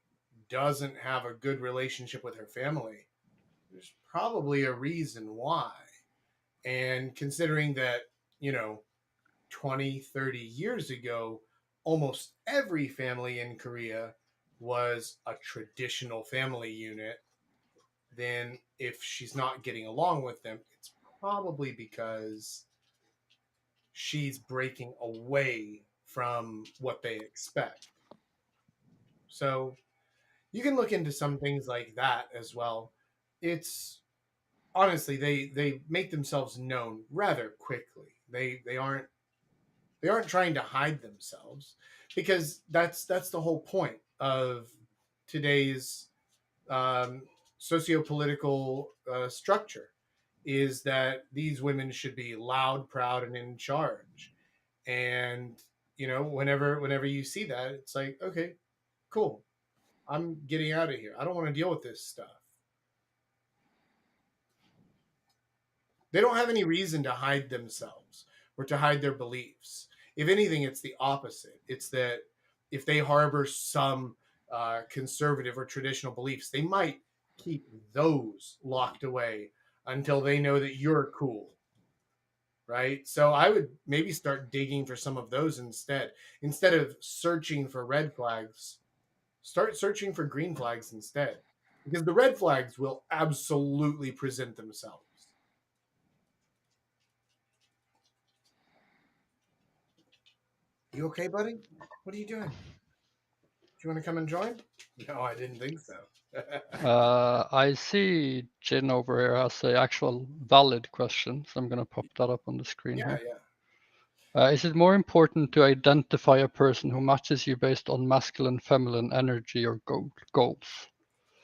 [SPEAKER 1] doesn't have a good relationship with her family, there's probably a reason why. And considering that, you know, 20, 30 years ago, almost every family in Korea was a traditional family unit, then if she's not getting along with them, it's probably because she's breaking away from what they expect. So you can look into some things like that as well. It's honestly, they make themselves known rather quickly. They aren't trying to hide themselves, because that's the whole point of today's um, socio-political structure, is that these women should be loud, proud, and in charge. And whenever you see that, it's like, okay, cool, I'm getting out of here. I don't want to deal with this stuff. They don't have any reason to hide themselves or to hide their beliefs. If anything, it's the opposite. It's that if they harbor some conservative or traditional beliefs, they might keep those locked away until they know that you're cool, right? So I would maybe start digging for some of those instead. Instead of searching for red flags, start searching for green flags instead, because the red flags will absolutely present themselves. You okay, buddy? What are you doing? Do you want to come and join? No, I didn't think so.
[SPEAKER 3] I see Jin over here has a actual valid question, so I'm gonna pop that up on the screen
[SPEAKER 1] Yeah,
[SPEAKER 3] here.
[SPEAKER 1] yeah.
[SPEAKER 3] Is it more important to identify a person who matches you based on masculine, feminine energy or goals?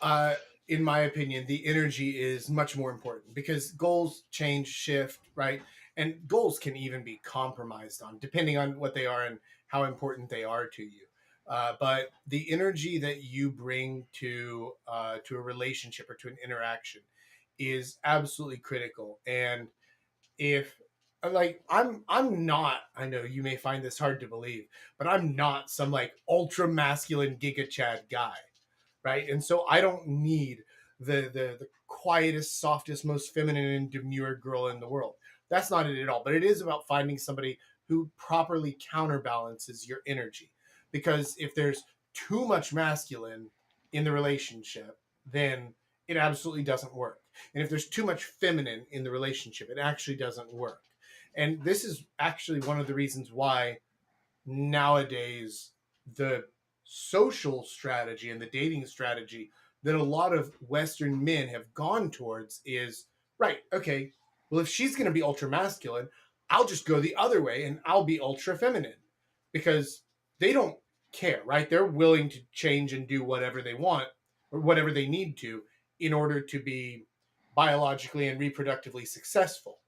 [SPEAKER 1] uh, in my opinion, the energy is much more important, because goals change, shift, right? And goals can even be compromised on, depending on what they are and how important they are to you. But the energy that you bring to a relationship or to an interaction is absolutely critical. And if like I'm not, I know you may find this hard to believe, but I'm not some like ultra masculine giga chad guy, right? And so I don't need the quietest, softest, most feminine and demure girl in the world. That's not it at all. But it is about finding somebody who properly counterbalances your energy. Because if there's too much masculine in the relationship, then it absolutely doesn't work. And if there's too much feminine in the relationship, it actually doesn't work. And this is actually one of the reasons why nowadays the social strategy and the dating strategy that a lot of Western men have gone towards is right. Okay, well, if she's going to be ultra masculine, I'll just go the other way and I'll be ultra feminine, because they don't care, right? They're willing to change and do whatever they want or whatever they need to in order to be biologically and reproductively successful.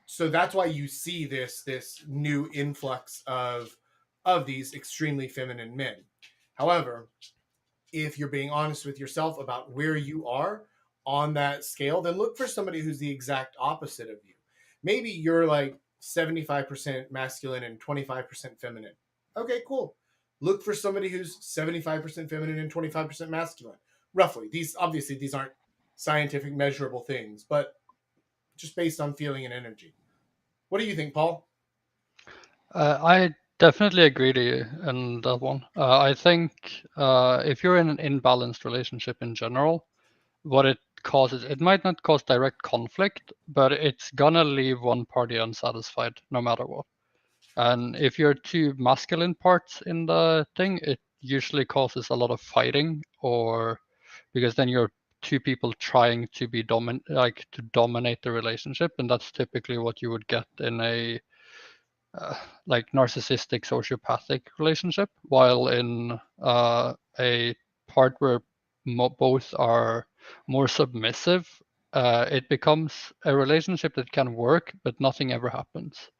[SPEAKER 1] So that's why you see this new influx of these extremely feminine men. However, if you're being honest with yourself about where you are on that scale, then look for somebody who's the exact opposite of you. Maybe you're like 75% masculine and 25% feminine. Okay, cool. Look for somebody who's 75% feminine and 25% masculine. Roughly. These aren't scientific measurable things, but just based on feeling and energy. What do you think, Paul?
[SPEAKER 3] I definitely agree to you on that one. I think if you're in an imbalanced relationship in general, what it causes, it might not cause direct conflict, but it's gonna leave one party unsatisfied no matter what. And if you're two masculine parts in the thing, it usually causes a lot of fighting, or because then you're two people trying to be to dominate the relationship, and that's typically what you would get in a like narcissistic sociopathic relationship, while in a part where both are more submissive, it becomes a relationship that can work, but nothing ever happens.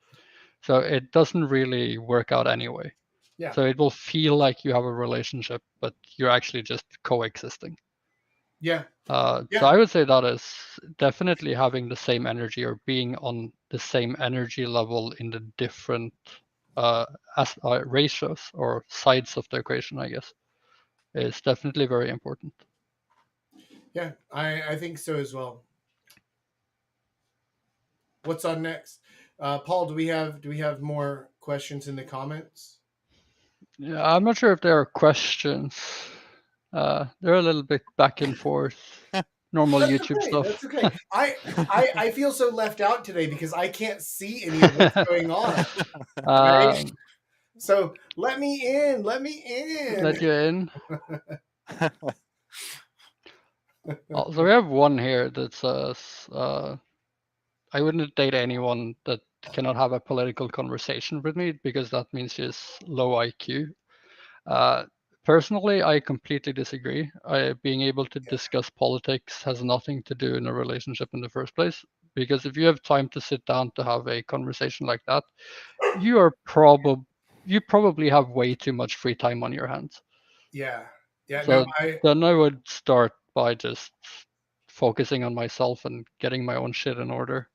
[SPEAKER 3] So it doesn't really work out anyway.
[SPEAKER 1] Yeah.
[SPEAKER 3] So it will feel like you have a relationship, but you're actually just coexisting.
[SPEAKER 1] Yeah.
[SPEAKER 3] So
[SPEAKER 1] Yeah.
[SPEAKER 3] I would say that is definitely having the same energy or being on the same energy level in the different uh, ratios or sides of the equation, I guess, is definitely very important.
[SPEAKER 1] Yeah. I think so as well. What's on next? Paul, do we have more questions in the comments?
[SPEAKER 3] Yeah, I'm not sure if there are questions. They're a little bit back and forth, normal
[SPEAKER 1] That's
[SPEAKER 3] YouTube
[SPEAKER 1] okay.
[SPEAKER 3] stuff.
[SPEAKER 1] That's okay. I feel so left out today because I can't see any of what's going on. Right.
[SPEAKER 3] um,
[SPEAKER 1] So let me in. Let me
[SPEAKER 3] let
[SPEAKER 1] in.
[SPEAKER 3] you in. So we have one here that says, I wouldn't date anyone that cannot have a political conversation with me because that means she's low IQ. Uh, Personally, I completely disagree. Being able to
[SPEAKER 1] Yeah.
[SPEAKER 3] discuss politics has nothing to do in a relationship in the first place. Because if you have time to sit down to have a conversation like that, you are you probably have way too much free time on your hands.
[SPEAKER 1] Yeah. Yeah. No,
[SPEAKER 3] So then I would start by just focusing on myself and getting my own shit in order.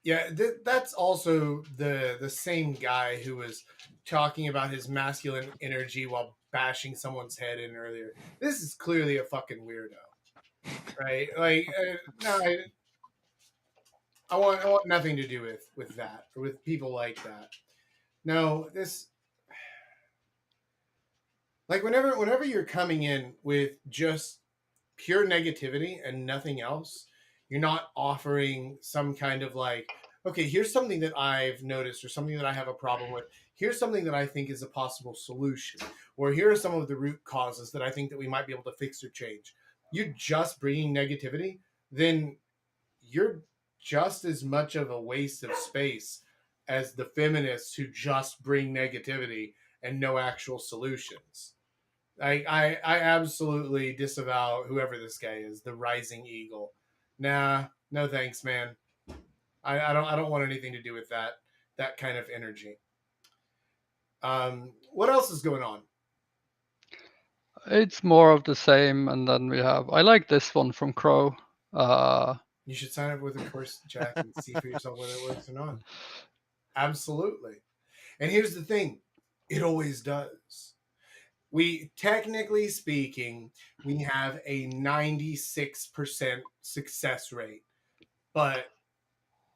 [SPEAKER 1] yeah, that's also the same guy who was talking about his masculine energy while bashing someone's head in earlier. This is clearly a fucking weirdo, right? Like, no, I want nothing to do with that or with people like that. No, this like whenever you're coming in with just pure negativity and nothing else, you're not offering some kind of like, okay, here's something that I've noticed or something that I have a problem with. Here's something that I think is a possible solution, or here are some of the root causes that I think that we might be able to fix or change. You're just bringing negativity, then you're just as much of a waste of space as the feminists who just bring negativity and no actual solutions. I absolutely disavow whoever this guy is, the Rising Eagle. Nah, no thanks, man. I don't want anything to do with that kind of energy. What else is going on?
[SPEAKER 3] It's more of the same, and then we have. I like this one from Crow. Uh,
[SPEAKER 1] You should sign up with a course, Jack, and see for yourself whether it works or not. Absolutely. And here's the thing, it always does. We technically speaking, we have a 96% success rate, but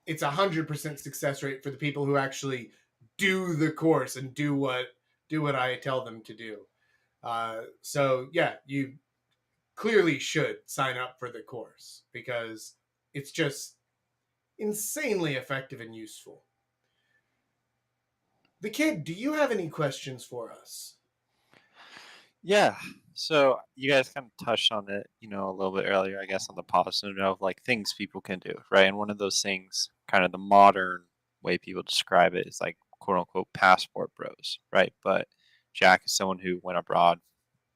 [SPEAKER 1] it's 100% success rate for the people who actually do the course and do what I tell them to do. So yeah, you clearly should sign up for the course because it's just insanely effective and useful. The kid, do you have any questions for us?
[SPEAKER 2] Yeah. So you guys kind of touched on it, a little bit earlier, I guess, on the positive note of like things people can do, right? And one of those things, kind of the modern way people describe it is like quote unquote passport bros, right? But Jack is someone who went abroad,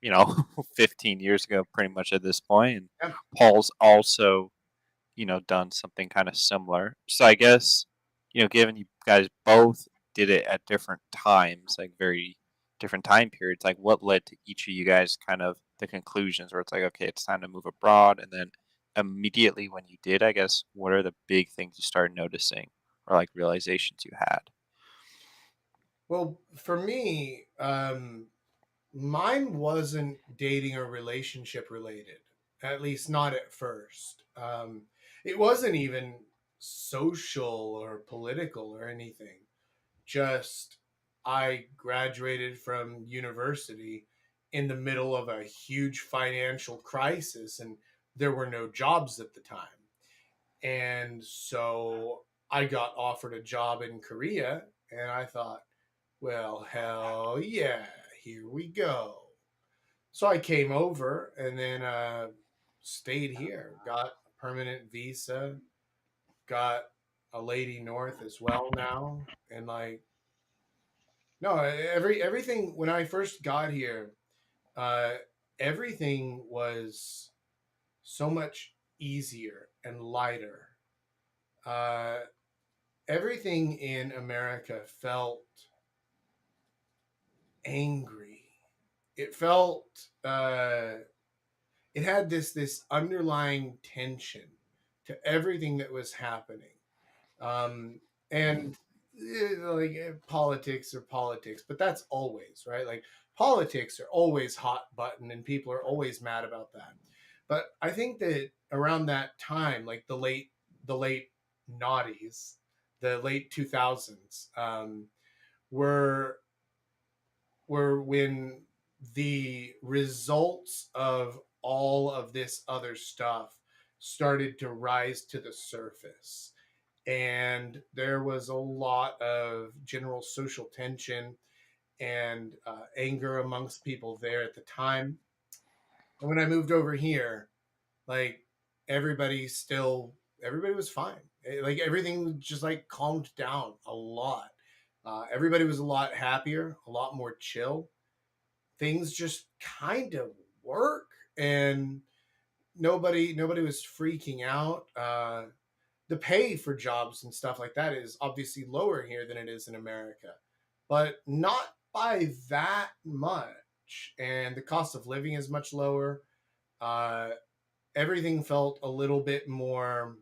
[SPEAKER 2] you know, 15 years ago, pretty much at this point. And
[SPEAKER 1] Yeah.
[SPEAKER 2] Paul's also, done something kind of similar. So I guess, given you guys both did it at different times, like very different time periods, like what led to each of you guys kind of the conclusions where it's like, okay, it's time to move abroad. And then immediately when you did, I guess, what are the big things you started noticing or like realizations you had?
[SPEAKER 1] Well, for me, mine wasn't dating or relationship related, at least not at first. It wasn't even social or political or anything. Just I graduated from university in the middle of a huge financial crisis and there were no jobs at the time. And so I got offered a job in Korea and I thought, well, hell yeah, here we go. So I came over and then stayed here, got a permanent visa, got a lady north as well now, and like no, everything when I first got here, uh, everything was so much easier and lighter. Uh, Everything in America felt angry. It felt it had this underlying tension to everything that was happening. And politics are politics, but that's always right. Like politics are always hot button, and people are always mad about that. But I think that around that time, like the late noughties, the late 2000s, were were when the results of all of this other stuff started to rise to the surface, and there was a lot of general social tension and anger amongst people there at the time. And when I moved over here, like everybody was fine. Like everything just like calmed down a lot. Everybody was a lot happier, a lot more chill. Things just kind of work, and nobody was freaking out. The pay for jobs and stuff like that is obviously lower here than it is in America, but not by that much. And the cost of living is much lower. Uh, Everything felt a little bit more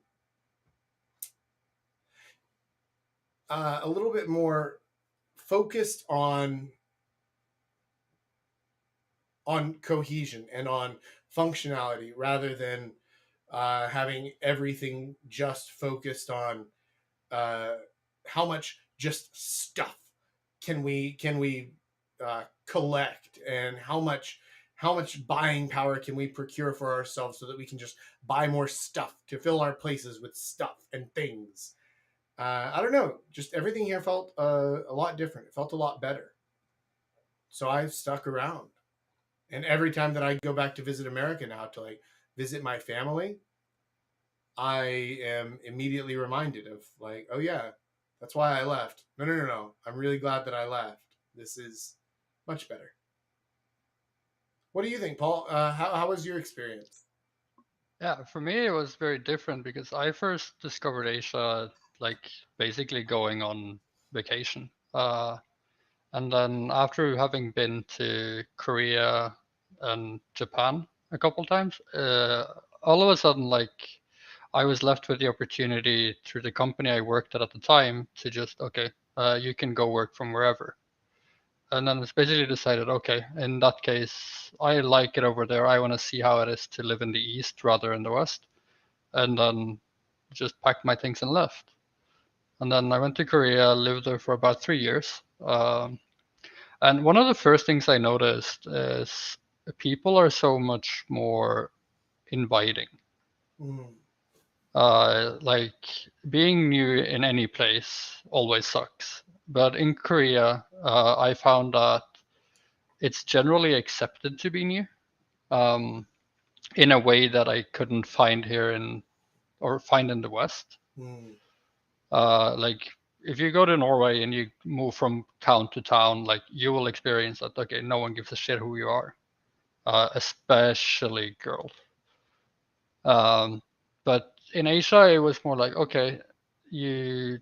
[SPEAKER 1] focused on cohesion and on functionality rather than having everything just focused on uh, how much just stuff can we collect, and how much buying power can we procure for ourselves so that we can just buy more stuff to fill our places with stuff and things. I don't know, just everything here felt a lot different. It felt a lot better, so I stuck around. And every time that I go back to visit America now to like visit my family, I am immediately reminded of like, oh yeah, that's why I left. No, no, no, no. I'm really glad that I left. This is much better. What do you think, Paul? How was your experience?
[SPEAKER 3] Yeah, for me it was very different because I first discovered Asia like basically going on vacation. And then after having been to Korea and Japan a couple times, all of a sudden, like I was left with the opportunity through the company I worked at the time to just, okay, you can go work from wherever. And then it's basically decided, okay, in that case, I like it over there. I want to see how it is to live in the East rather than the West. And then just packed my things and left. And then I went to Korea, lived there for about 3 years. And one of the first things I noticed is people are so much more inviting.
[SPEAKER 1] Mm,
[SPEAKER 3] Like being new in any place always sucks. But in Korea, I found that it's generally accepted to be new, um, in a way that I couldn't find here in or find in the West.
[SPEAKER 1] mm,
[SPEAKER 3] Like if you go to Norway and you move from town to town, like you will experience that. Okay, no one gives a shit who you are, especially girls. Um, but in Asia, it was more like, okay, you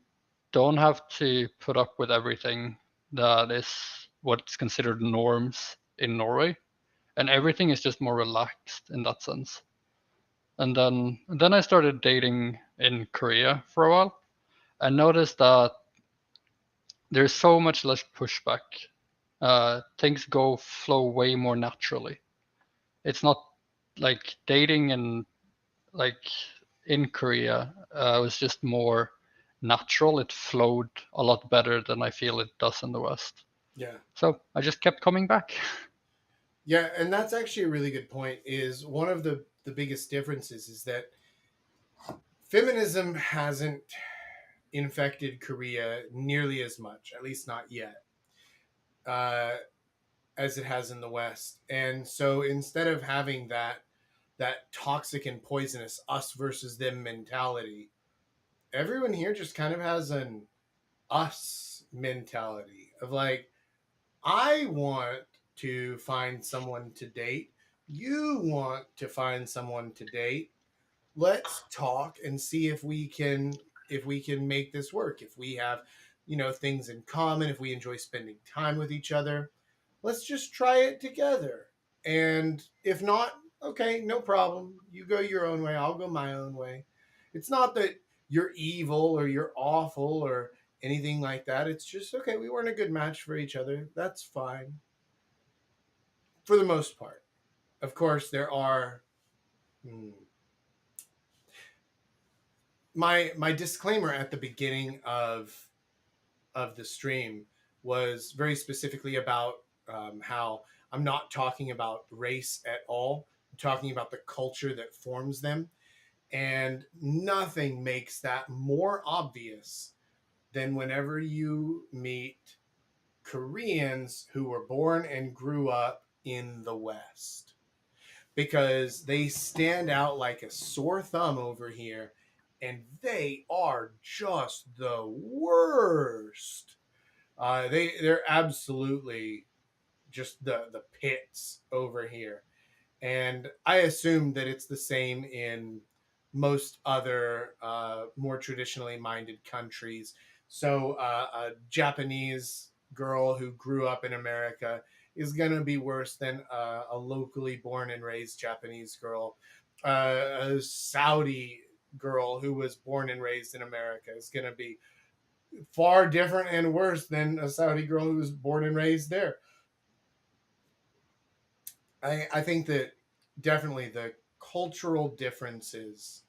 [SPEAKER 3] don't have to put up with everything that is what's considered norms in Norway, and everything is just more relaxed in that sense. And then I started dating in Korea for a while. I noticed that there's so much less pushback. Things go flow way more naturally. It's not like dating and like in Korea was just more natural. It flowed a lot better than I feel it does in the West.
[SPEAKER 1] yeah,
[SPEAKER 3] So I just kept coming back.
[SPEAKER 1] yeah, and that's actually a really good point. Is one of the biggest differences is that feminism hasn't infected Korea nearly as much, at least not yet, uh, as it has in the West. And so instead of having that toxic and poisonous us versus them mentality, everyone here just kind of has an us mentality of like, I want to find someone to date. You want to find someone to date. Let's talk and see if we can make this work. If we have, things in common, if we enjoy spending time with each other, let's just try it together. And if not, okay, no problem. You go your own way, I'll go my own way. It's not that you're evil or you're awful or anything like that. It's just okay, we weren't a good match for each other. That's fine. For the most part. Of course, there are my disclaimer at the beginning of the stream was very specifically about how I'm not talking about race at all. I'm talking about the culture that forms them. And nothing makes that more obvious than whenever you meet Koreans who were born and grew up in the West, because they stand out like a sore thumb over here, and they are just the worst. They're absolutely just the pits over here, and I assume that it's the same in most other more traditionally minded countries. So a Japanese girl who grew up in America is going to be worse than a locally born and raised Japanese girl. A Saudi girl who was born and raised in America is going to be far different and worse than a Saudi girl who was born and raised there. I think that definitely the cultural differences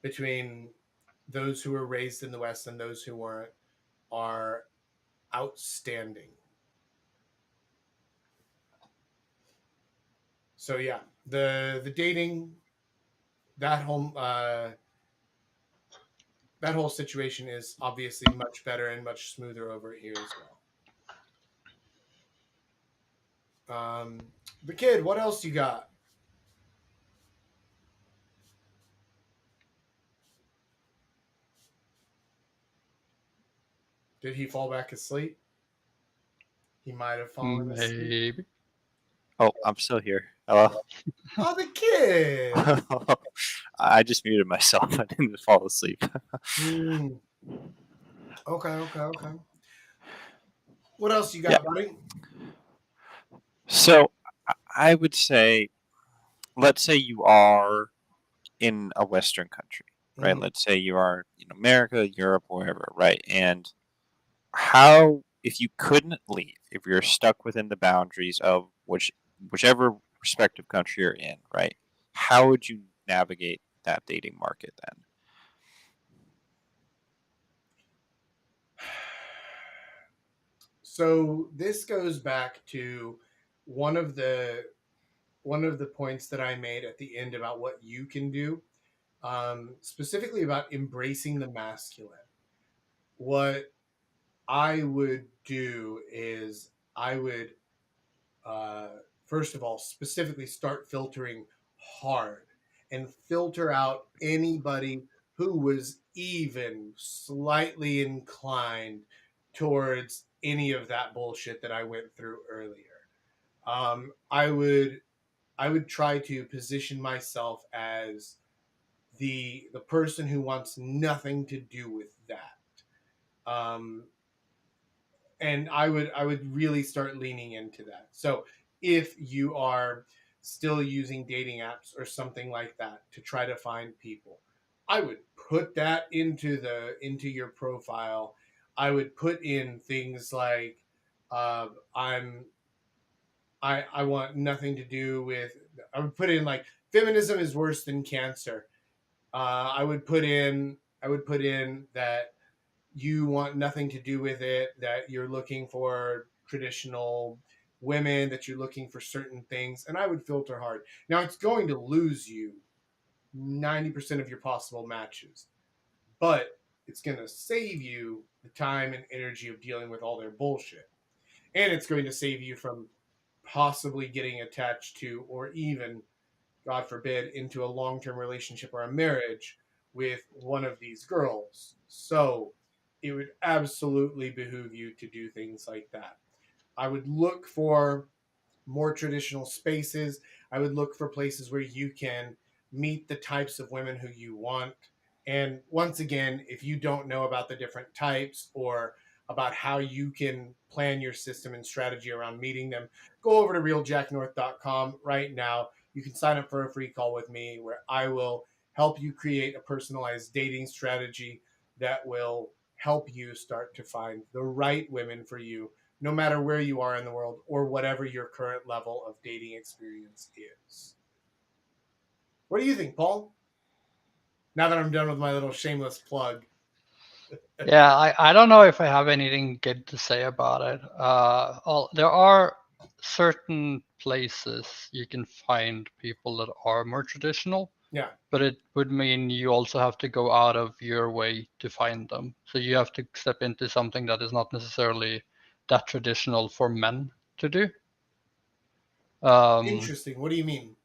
[SPEAKER 1] between those who were raised in the West and those who weren't are outstanding. So yeah, the dating, that whole that whole situation is obviously much better and much smoother over here as well. The kid, what else you got? Did he fall back asleep? He might have fallen asleep.
[SPEAKER 3] Maybe.
[SPEAKER 2] Oh, I'm still here. Hello.
[SPEAKER 1] Oh, the kid.
[SPEAKER 2] I just muted myself. I didn't fall asleep.
[SPEAKER 1] Mm. Okay, okay, okay. What else you
[SPEAKER 2] Yeah.
[SPEAKER 1] got, buddy?
[SPEAKER 2] So I would say, let's say you are in a Western country, right?
[SPEAKER 1] Mm.
[SPEAKER 2] Let's say you are in America, Europe, wherever, right? And how, if you couldn't leave, if you're stuck within the boundaries of whichever respective country you're in, right? How would you navigate that dating market then?
[SPEAKER 1] So this goes back to one of the one of the points that I made at the end about what you can do, specifically about embracing the masculine. What I would do is I would uh, first of all specifically start filtering hard and filter out anybody who was even slightly inclined towards any of that bullshit that I went through earlier. Um, I would I would try to position myself as the person who wants nothing to do with that. And I would really start leaning into that. So if you are still using dating apps or something like that to try to find people, I would put that into your profile. I would put in things like I'm I want nothing to do with. I would put in like feminism is worse than cancer. I would put in that you want nothing to do with it, that you're looking for traditional women, that you're looking for certain things, and I would filter hard. Now it's going to lose you 90% of your possible matches, but it's going to save you the time and energy of dealing with all their bullshit. And it's going to save you from possibly getting attached to, or even, God forbid, into a long term relationship or a marriage with one of these girls. So it would absolutely behoove you to do things like that. I would look for more traditional spaces. I would look for places where you can meet the types of women who you want. And once again, if you don't know about the different types or about how you can plan your system and strategy around meeting them, go over to realjacknorth.com right now. You can sign up for a free call with me where I will help you create a personalized dating strategy that will help you start to find the right women for you, no matter where you are in the world or whatever your current level of dating experience is. What do you think, Paul? Now that I'm done with my little shameless plug.
[SPEAKER 3] Yeah, I don't know if I have anything good to say about it. There are certain places you can find people that are more traditional,
[SPEAKER 1] Yeah,
[SPEAKER 3] but it would mean you also have to go out of your way to find them. So you have to step into something that is not necessarily that traditional for men to do.
[SPEAKER 1] interesting. What do you mean?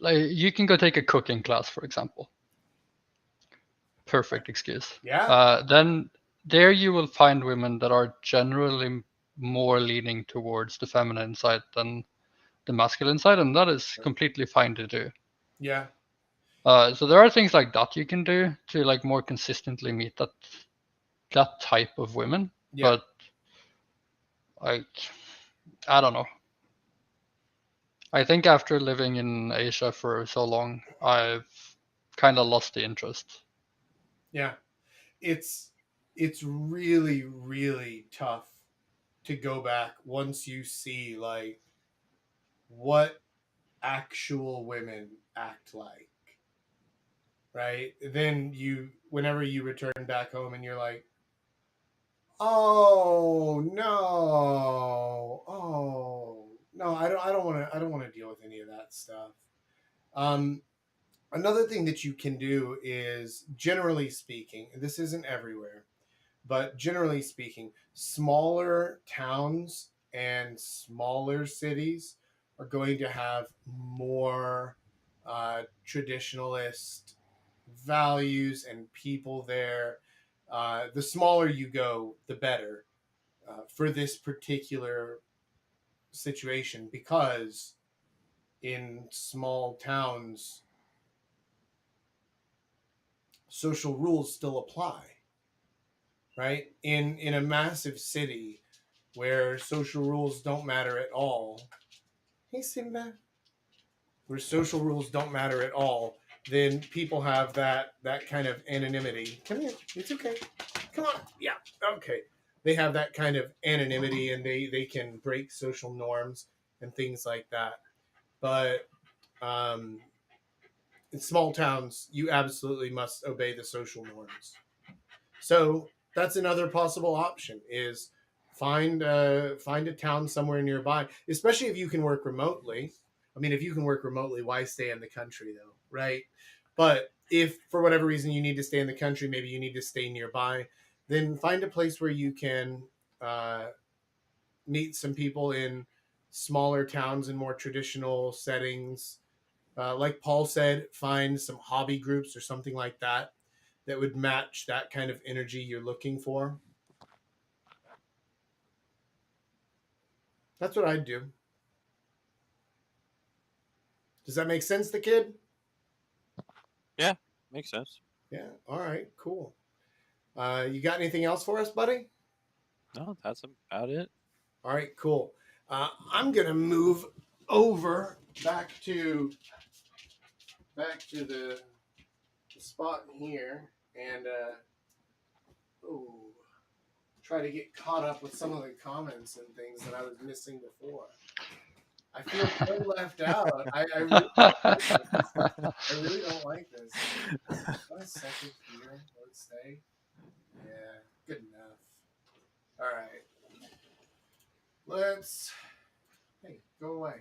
[SPEAKER 3] Like you can go take a cooking class, for example. Perfect excuse.
[SPEAKER 1] Yeah,
[SPEAKER 3] Then there you will find women that are generally more leaning towards the feminine side than the masculine side, and that is completely fine to do.
[SPEAKER 1] yeah,
[SPEAKER 3] So there are things like that you can do to like more consistently meet that type of women.
[SPEAKER 1] yeah.
[SPEAKER 3] But like I don't know. I think after living in Asia for so long, I've kind of lost the interest.
[SPEAKER 1] Yeah. It's it's really, really tough to go back once you see like what actual women act like. Right? Then you whenever you return back home and you're like, oh no. Oh no, I don't want to deal with any of that stuff. Um Another thing that you can do is, generally speaking, and this isn't everywhere, but generally speaking, smaller towns and smaller cities are going to have more traditionalist values and people there. The smaller you go, the better for this particular situation, because in small towns, social rules still apply, right? In a massive city where social rules don't matter at all. Hey Simba. Where social rules don't matter at all, then people have that kind of anonymity. Come here. It's okay. Come on. Yeah. Okay. They have that kind of anonymity and they can break social norms and things like that. But um, in small towns, you absolutely must obey the social norms. So that's another possible option is find a town somewhere nearby, especially if you can work remotely. I mean, if you can work remotely, why stay in the country though, right? But if for whatever reason you need to stay in the country, maybe you need to stay nearby, then find a place where you can uh, meet some people in smaller towns and more traditional settings. Like Paul said, find some hobby groups or something like that that would match that kind of energy you're looking for. That's what I'd do. Does that make sense, the kid?
[SPEAKER 2] Yeah, makes sense.
[SPEAKER 1] Yeah. All right. Cool. You got anything else for us, buddy?
[SPEAKER 2] No, that's about it.
[SPEAKER 1] All right. Cool. I'm gonna move over back to the spot here and oh, try to get caught up with some of the comments and things that I was missing before. I feel so left out. I really don't like this. I really don't like this. 1 second here. Let's stay. Yeah, good enough. All right. Let's. Hey, go away.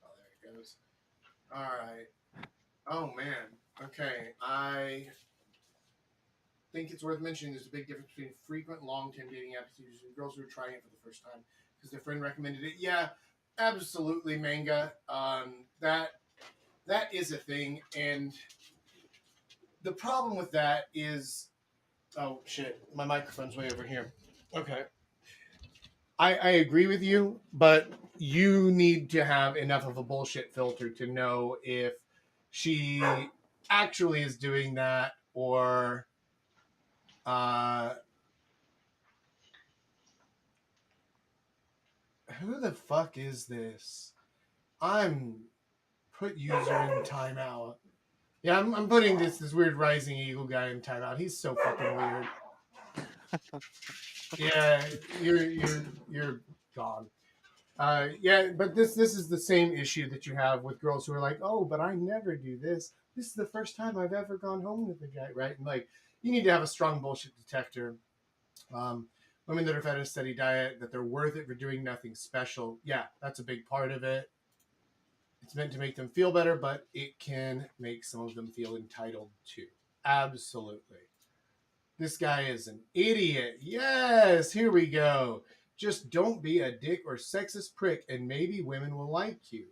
[SPEAKER 1] Oh, there it goes. All right. Oh man. Okay. I think it's worth mentioning there's a big difference between frequent long-term dating apps and girls who are trying it for the first time because their friend recommended it. Yeah, absolutely, manga. That is a thing, and the problem with that is, oh shit, my microphone's way over here. Okay. I agree with you, but you need to have enough of a bullshit filter to know if she actually is doing that or who the fuck is this? I'm put user in timeout. Yeah, I'm putting this weird rising eagle guy in timeout. He's so fucking weird. Yeah, you're gone. Yeah, but this is the same issue that you have with girls who are like, oh, but I never do this. This is the first time I've ever gone home with a guy, right? And like, you need to have a strong bullshit detector. Um, Women that are fed a steady diet, that they're worth it for doing nothing special. Yeah, that's a big part of it. It's meant to make them feel better, but it can make some of them feel entitled too. Absolutely. This guy is an idiot. Yes, here we go. Just don't be a dick or sexist prick, and maybe women will like you.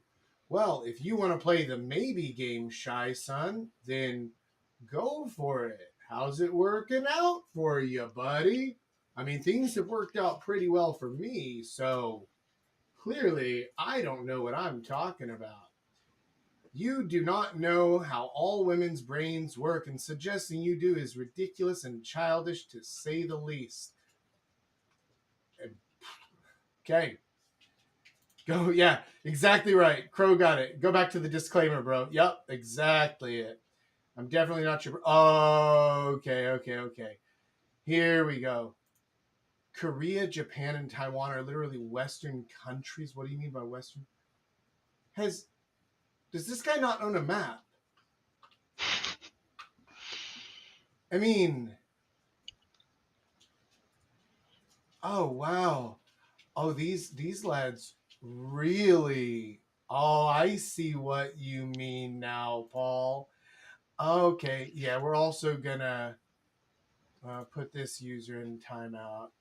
[SPEAKER 1] Well, if you want to play the maybe game, shy son, then go for it. How's it working out for you, buddy? I mean, things have worked out pretty well for me, so clearly I don't know what I'm talking about. You do not know how all women's brains work, and suggesting you do is ridiculous and childish to say the least. Okay. Go, yeah, exactly right. Crow got it. Go back to the disclaimer, bro. Yep, exactly it. I'm definitely not your. Oh, okay. Here we go. Korea, Japan, and Taiwan are literally Western countries. What do you mean by Western? Does this guy not own a map? I mean, oh wow. Oh, these lads really. Oh, I see what you mean now, Paul. Okay, yeah, we're also gonna put this user in timeout.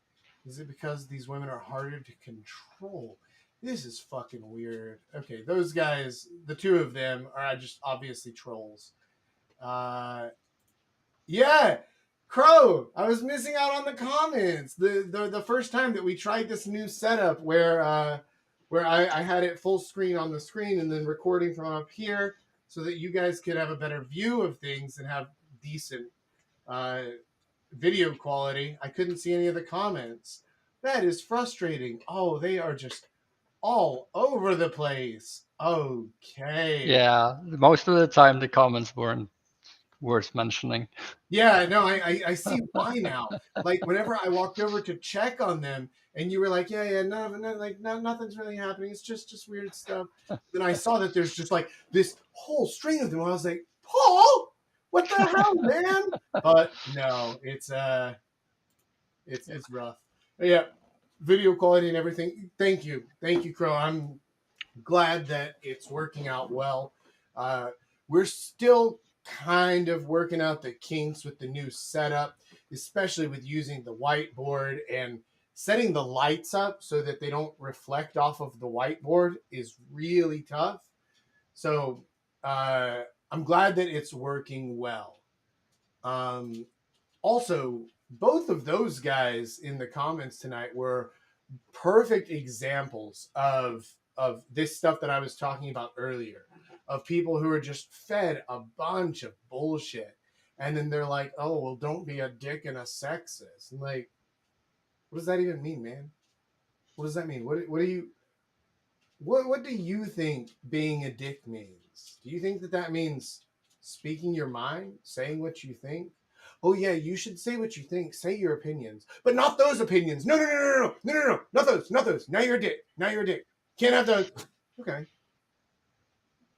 [SPEAKER 1] Is it because these women are harder to control? This is fucking weird. Okay, those guys, the two of them are just obviously trolls. Yeah, Crow. I was missing out on the comments. The first time that we tried this new setup where I had it full screen on the screen and then recording from up here so that you guys could have a better view of things and have decent uh, video quality. I couldn't see any of the comments. That is frustrating. Oh, they are just all over the place. Okay.
[SPEAKER 3] Yeah, most of the time the comments weren't worth mentioning.
[SPEAKER 1] Yeah, no, I see why now. Like whenever I walked over to check on them, and you were like, yeah, nothing's really happening. It's just weird stuff. Then I saw that there's just like this whole string of them. I was like, Paul, what the hell, man? But no, it's rough. But yeah, video quality and everything. Thank you, Crow. I'm glad that it's working out well. Uh, we're still kind of working out the kinks with the new setup, especially with using the whiteboard and setting the lights up so that they don't reflect off of the whiteboard is really tough. So I'm glad that it's working well. Also, both of those guys in the comments tonight were perfect examples of this stuff that I was talking about earlier, of people who are just fed a bunch of bullshit, and then they're like, "Oh, well, don't be a dick and a sexist." And like, what does that even mean, man? What does that mean? What do you what do you think being a dick means? Do you think that that means speaking your mind, saying what you think? Oh yeah, you should say what you think, say your opinions, but not those opinions. No, not those. Now you're a dick. Now you're a dick. Can't have those. Okay.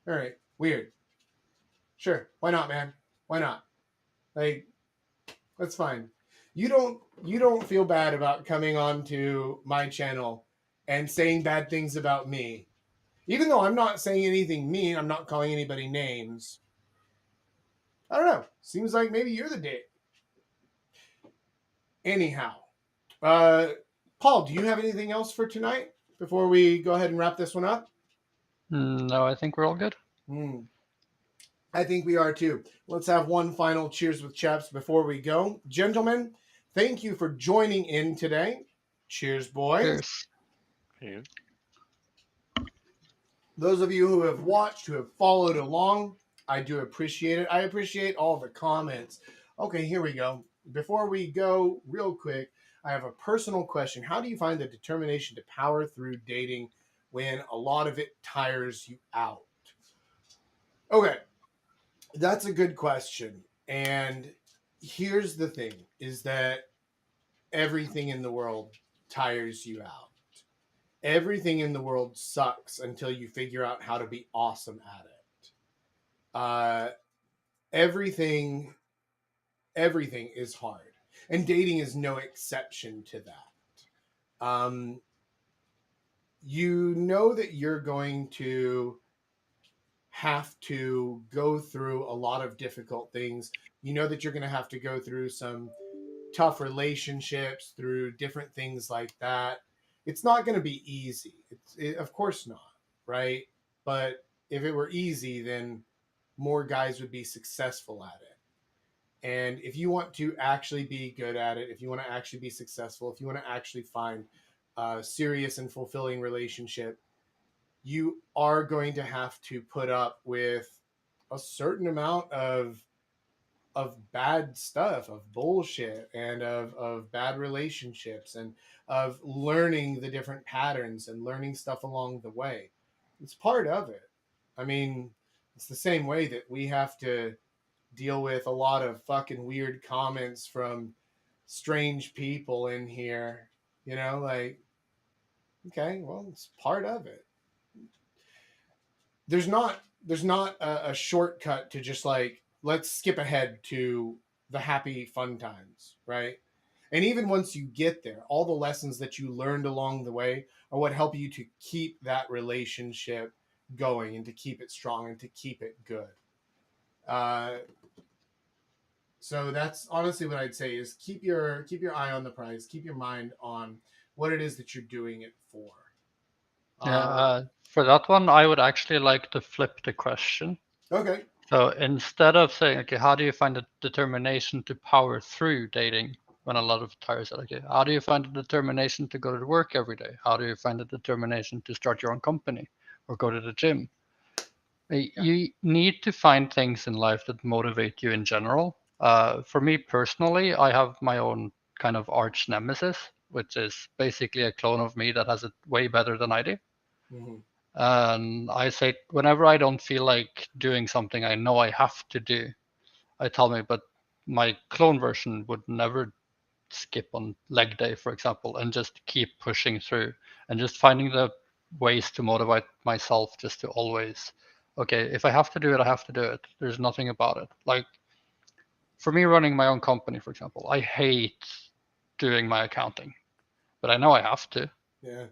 [SPEAKER 1] All right. Weird. Sure. Why not, man? Why not? Like, that's fine. You don't feel bad about coming onto my channel and saying bad things about me. Even though I'm not saying anything mean, I'm not calling anybody names. I don't know. Seems like maybe you're the dick. Anyhow, Paul, do you have anything else for tonight before we go ahead and wrap this one up?
[SPEAKER 3] No, I think we're all good.
[SPEAKER 1] Hmm. I think we are too. Let's have one final cheers with chaps before we go. Gentlemen, thank you for joining in today. Cheers, boys.
[SPEAKER 3] Cheers.
[SPEAKER 2] Yeah.
[SPEAKER 1] Those of you who have watched, who have followed along, I do appreciate it. I appreciate all the comments. Okay, here we go. Before we go, real quick, I have a personal question. How do you find the determination to power through dating when a lot of it tires you out? Okay, that's a good question. And here's the thing is that everything in the world tires you out. Everything in the world sucks until you figure out how to be awesome at it. Uh, everything everything is hard, and dating is no exception to that. You know that you're going to have to go through a lot of difficult things. You know that you're going to have to go through some tough relationships, through different things like that. It's not going to be easy. Of course not, right? But if it were easy, then more guys would be successful at it. And if you want to actually be good at it, if you want to actually be successful, if you want to actually find a serious and fulfilling relationship, you are going to have to put up with a certain amount of bad stuff, of bullshit, and of bad relationships, and of learning the different patterns and learning stuff along the way. It's part of it. I mean, it's the same way that we have to deal with a lot of fucking weird comments from strange people in here. Like, okay, well, it's part of it. There's not a shortcut to just like let's skip ahead to the happy fun times, right? And even once you get there, all the lessons that you learned along the way are what help you to keep that relationship going and to keep it strong and to keep it good. Uh, so that's honestly what I'd say is keep your eye on the prize, keep your mind on what it is that you're doing it for.
[SPEAKER 3] Yeah,
[SPEAKER 1] Um,
[SPEAKER 3] for that one, I would actually like to flip the question.
[SPEAKER 1] okay.
[SPEAKER 3] So instead of saying, okay, how do you find the determination to power through dating when a lot of tires are okay, how do you find the determination to go to work every day? How do you find the determination to start your own company or go to the gym? You need to find things in life that motivate you in general. For me personally, I have my own kind of arch nemesis, which is basically a clone of me that has it way better than I do.
[SPEAKER 1] Mm-hmm.
[SPEAKER 3] And I say, whenever I don't feel like doing something I know I have to do, I tell me, but my clone version would never skip on leg day, for example, and just keep pushing through and just finding the ways to motivate myself just to always, okay, if I have to do it, I have to do it. There's nothing about it. Like for me, running my own company, for example, I hate doing my accounting, but I know I have to.
[SPEAKER 1] Yeah.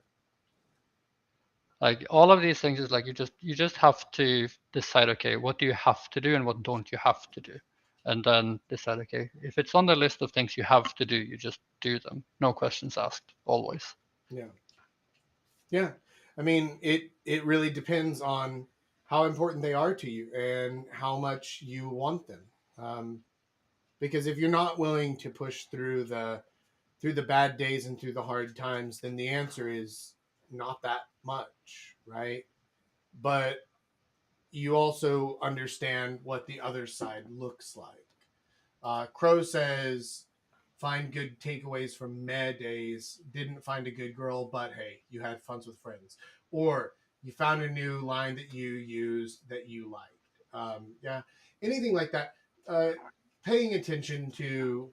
[SPEAKER 3] Like all of these things is like you just have to decide, okay, what do you have to do and what don't you have to do, and then decide, okay, if it's on the list of things you have to do, you just do them, no questions asked, always.
[SPEAKER 1] Yeah. Yeah. I mean, it really depends on how important they are to you and how much you want them. Because if you're not willing to push through the bad days and through the hard times, then the answer is not that much, right? But you also understand what the other side looks like. Crow says, find good takeaways from med days. Didn't find a good girl, but hey, you had fun with friends. Or you found a new line that you used that you liked. Yeah, anything like that. Paying attention to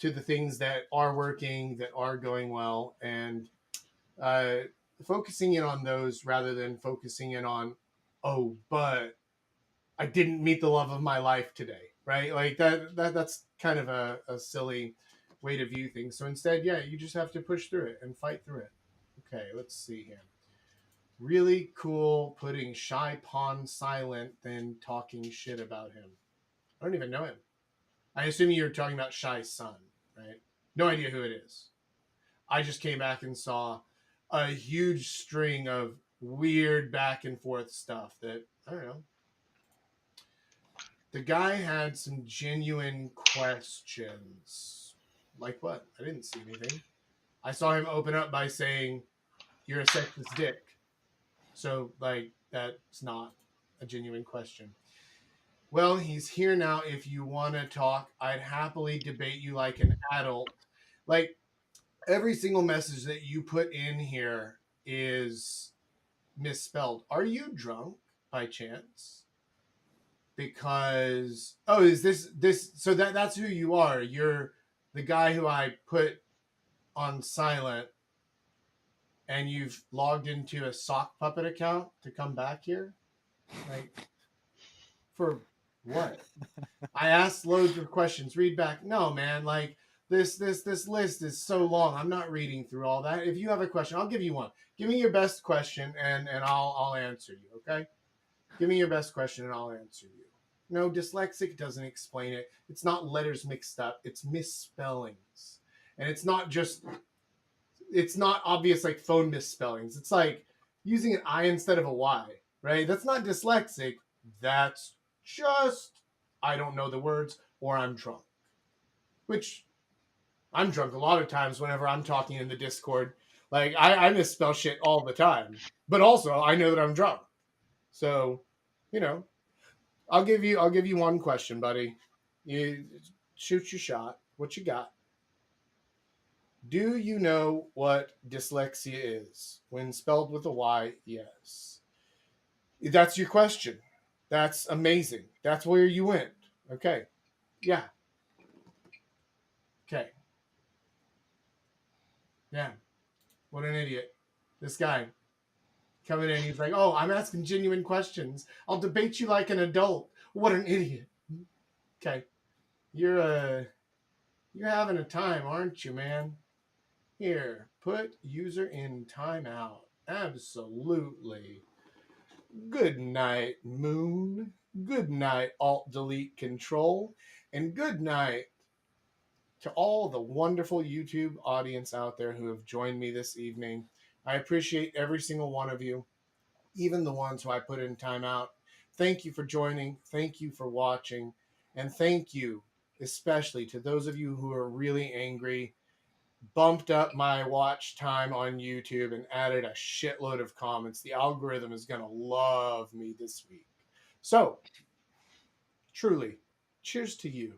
[SPEAKER 1] the things that are working, that are going well, and uh, focusing in on those rather than focusing in on, oh, but I didn't meet the love of my life today, right? Like that's kind of a silly way to view things. So instead, yeah, you just have to push through it and fight through it. Okay, let's see here. Really cool putting Shy Pond silent, then talking shit about him. I don't even know him. I assume you're talking about Shy's son, right? No idea who it is. I just came back and saw a huge string of weird back and forth stuff that I don't know. The guy had some genuine questions. Like what? I didn't see anything. I saw him open up by saying, "You're a sexist dick." So, like, that's not a genuine question. Well, he's here now. If you want to talk, I'd happily debate you like an adult. Like, every single message that you put in here is misspelled. Are you drunk by chance? Because is this so that's who you are. You're the guy who I put on silent, and you've logged into a sock puppet account to come back here? Like, for what? I asked loads of questions. Read back. No, man, like this list is so long. I'm not reading through all that. If you have a question, I'll give you one. Give me your best question and I'll answer you, okay? Give me your best question and I'll answer you. No, dyslexic doesn't explain it. It's not letters mixed up, it's misspellings. And it's not obvious like phone misspellings. It's like using an I instead of a Y, right? That's not dyslexic. That's just I don't know the words or I'm drunk. Which I'm drunk a lot of times whenever I'm talking in the Discord. Like I misspell shit all the time. But also I know that I'm drunk. So, you know, I'll give you one question, buddy. You shoot your shot. What you got? Do you know what dyslexia is? When spelled with a Y, yes. That's your question. That's amazing. That's where you went. Okay. Yeah. Okay. Yeah. What an idiot. This guy coming in, he's like, "Oh, I'm asking genuine questions. I'll debate you like an adult." What an idiot. Okay. You're having a time, aren't you, man? Here, put user in timeout. Absolutely. Good night, Moon. Good night, Alt Delete Control. And good night to all the wonderful YouTube audience out there who have joined me this evening. I appreciate every single one of you, even the ones who I put in timeout. Thank you for joining. Thank you for watching. And thank you especially to those of you who are really angry, bumped up my watch time on YouTube and added a shitload of comments. The algorithm is going to love me this week. So, truly, cheers to you.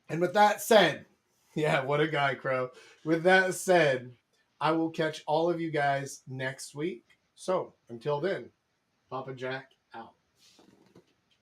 [SPEAKER 1] And with that said, yeah, what a guy, Crow. With that said, I will catch all of you guys next week. So, until then, Papa Jack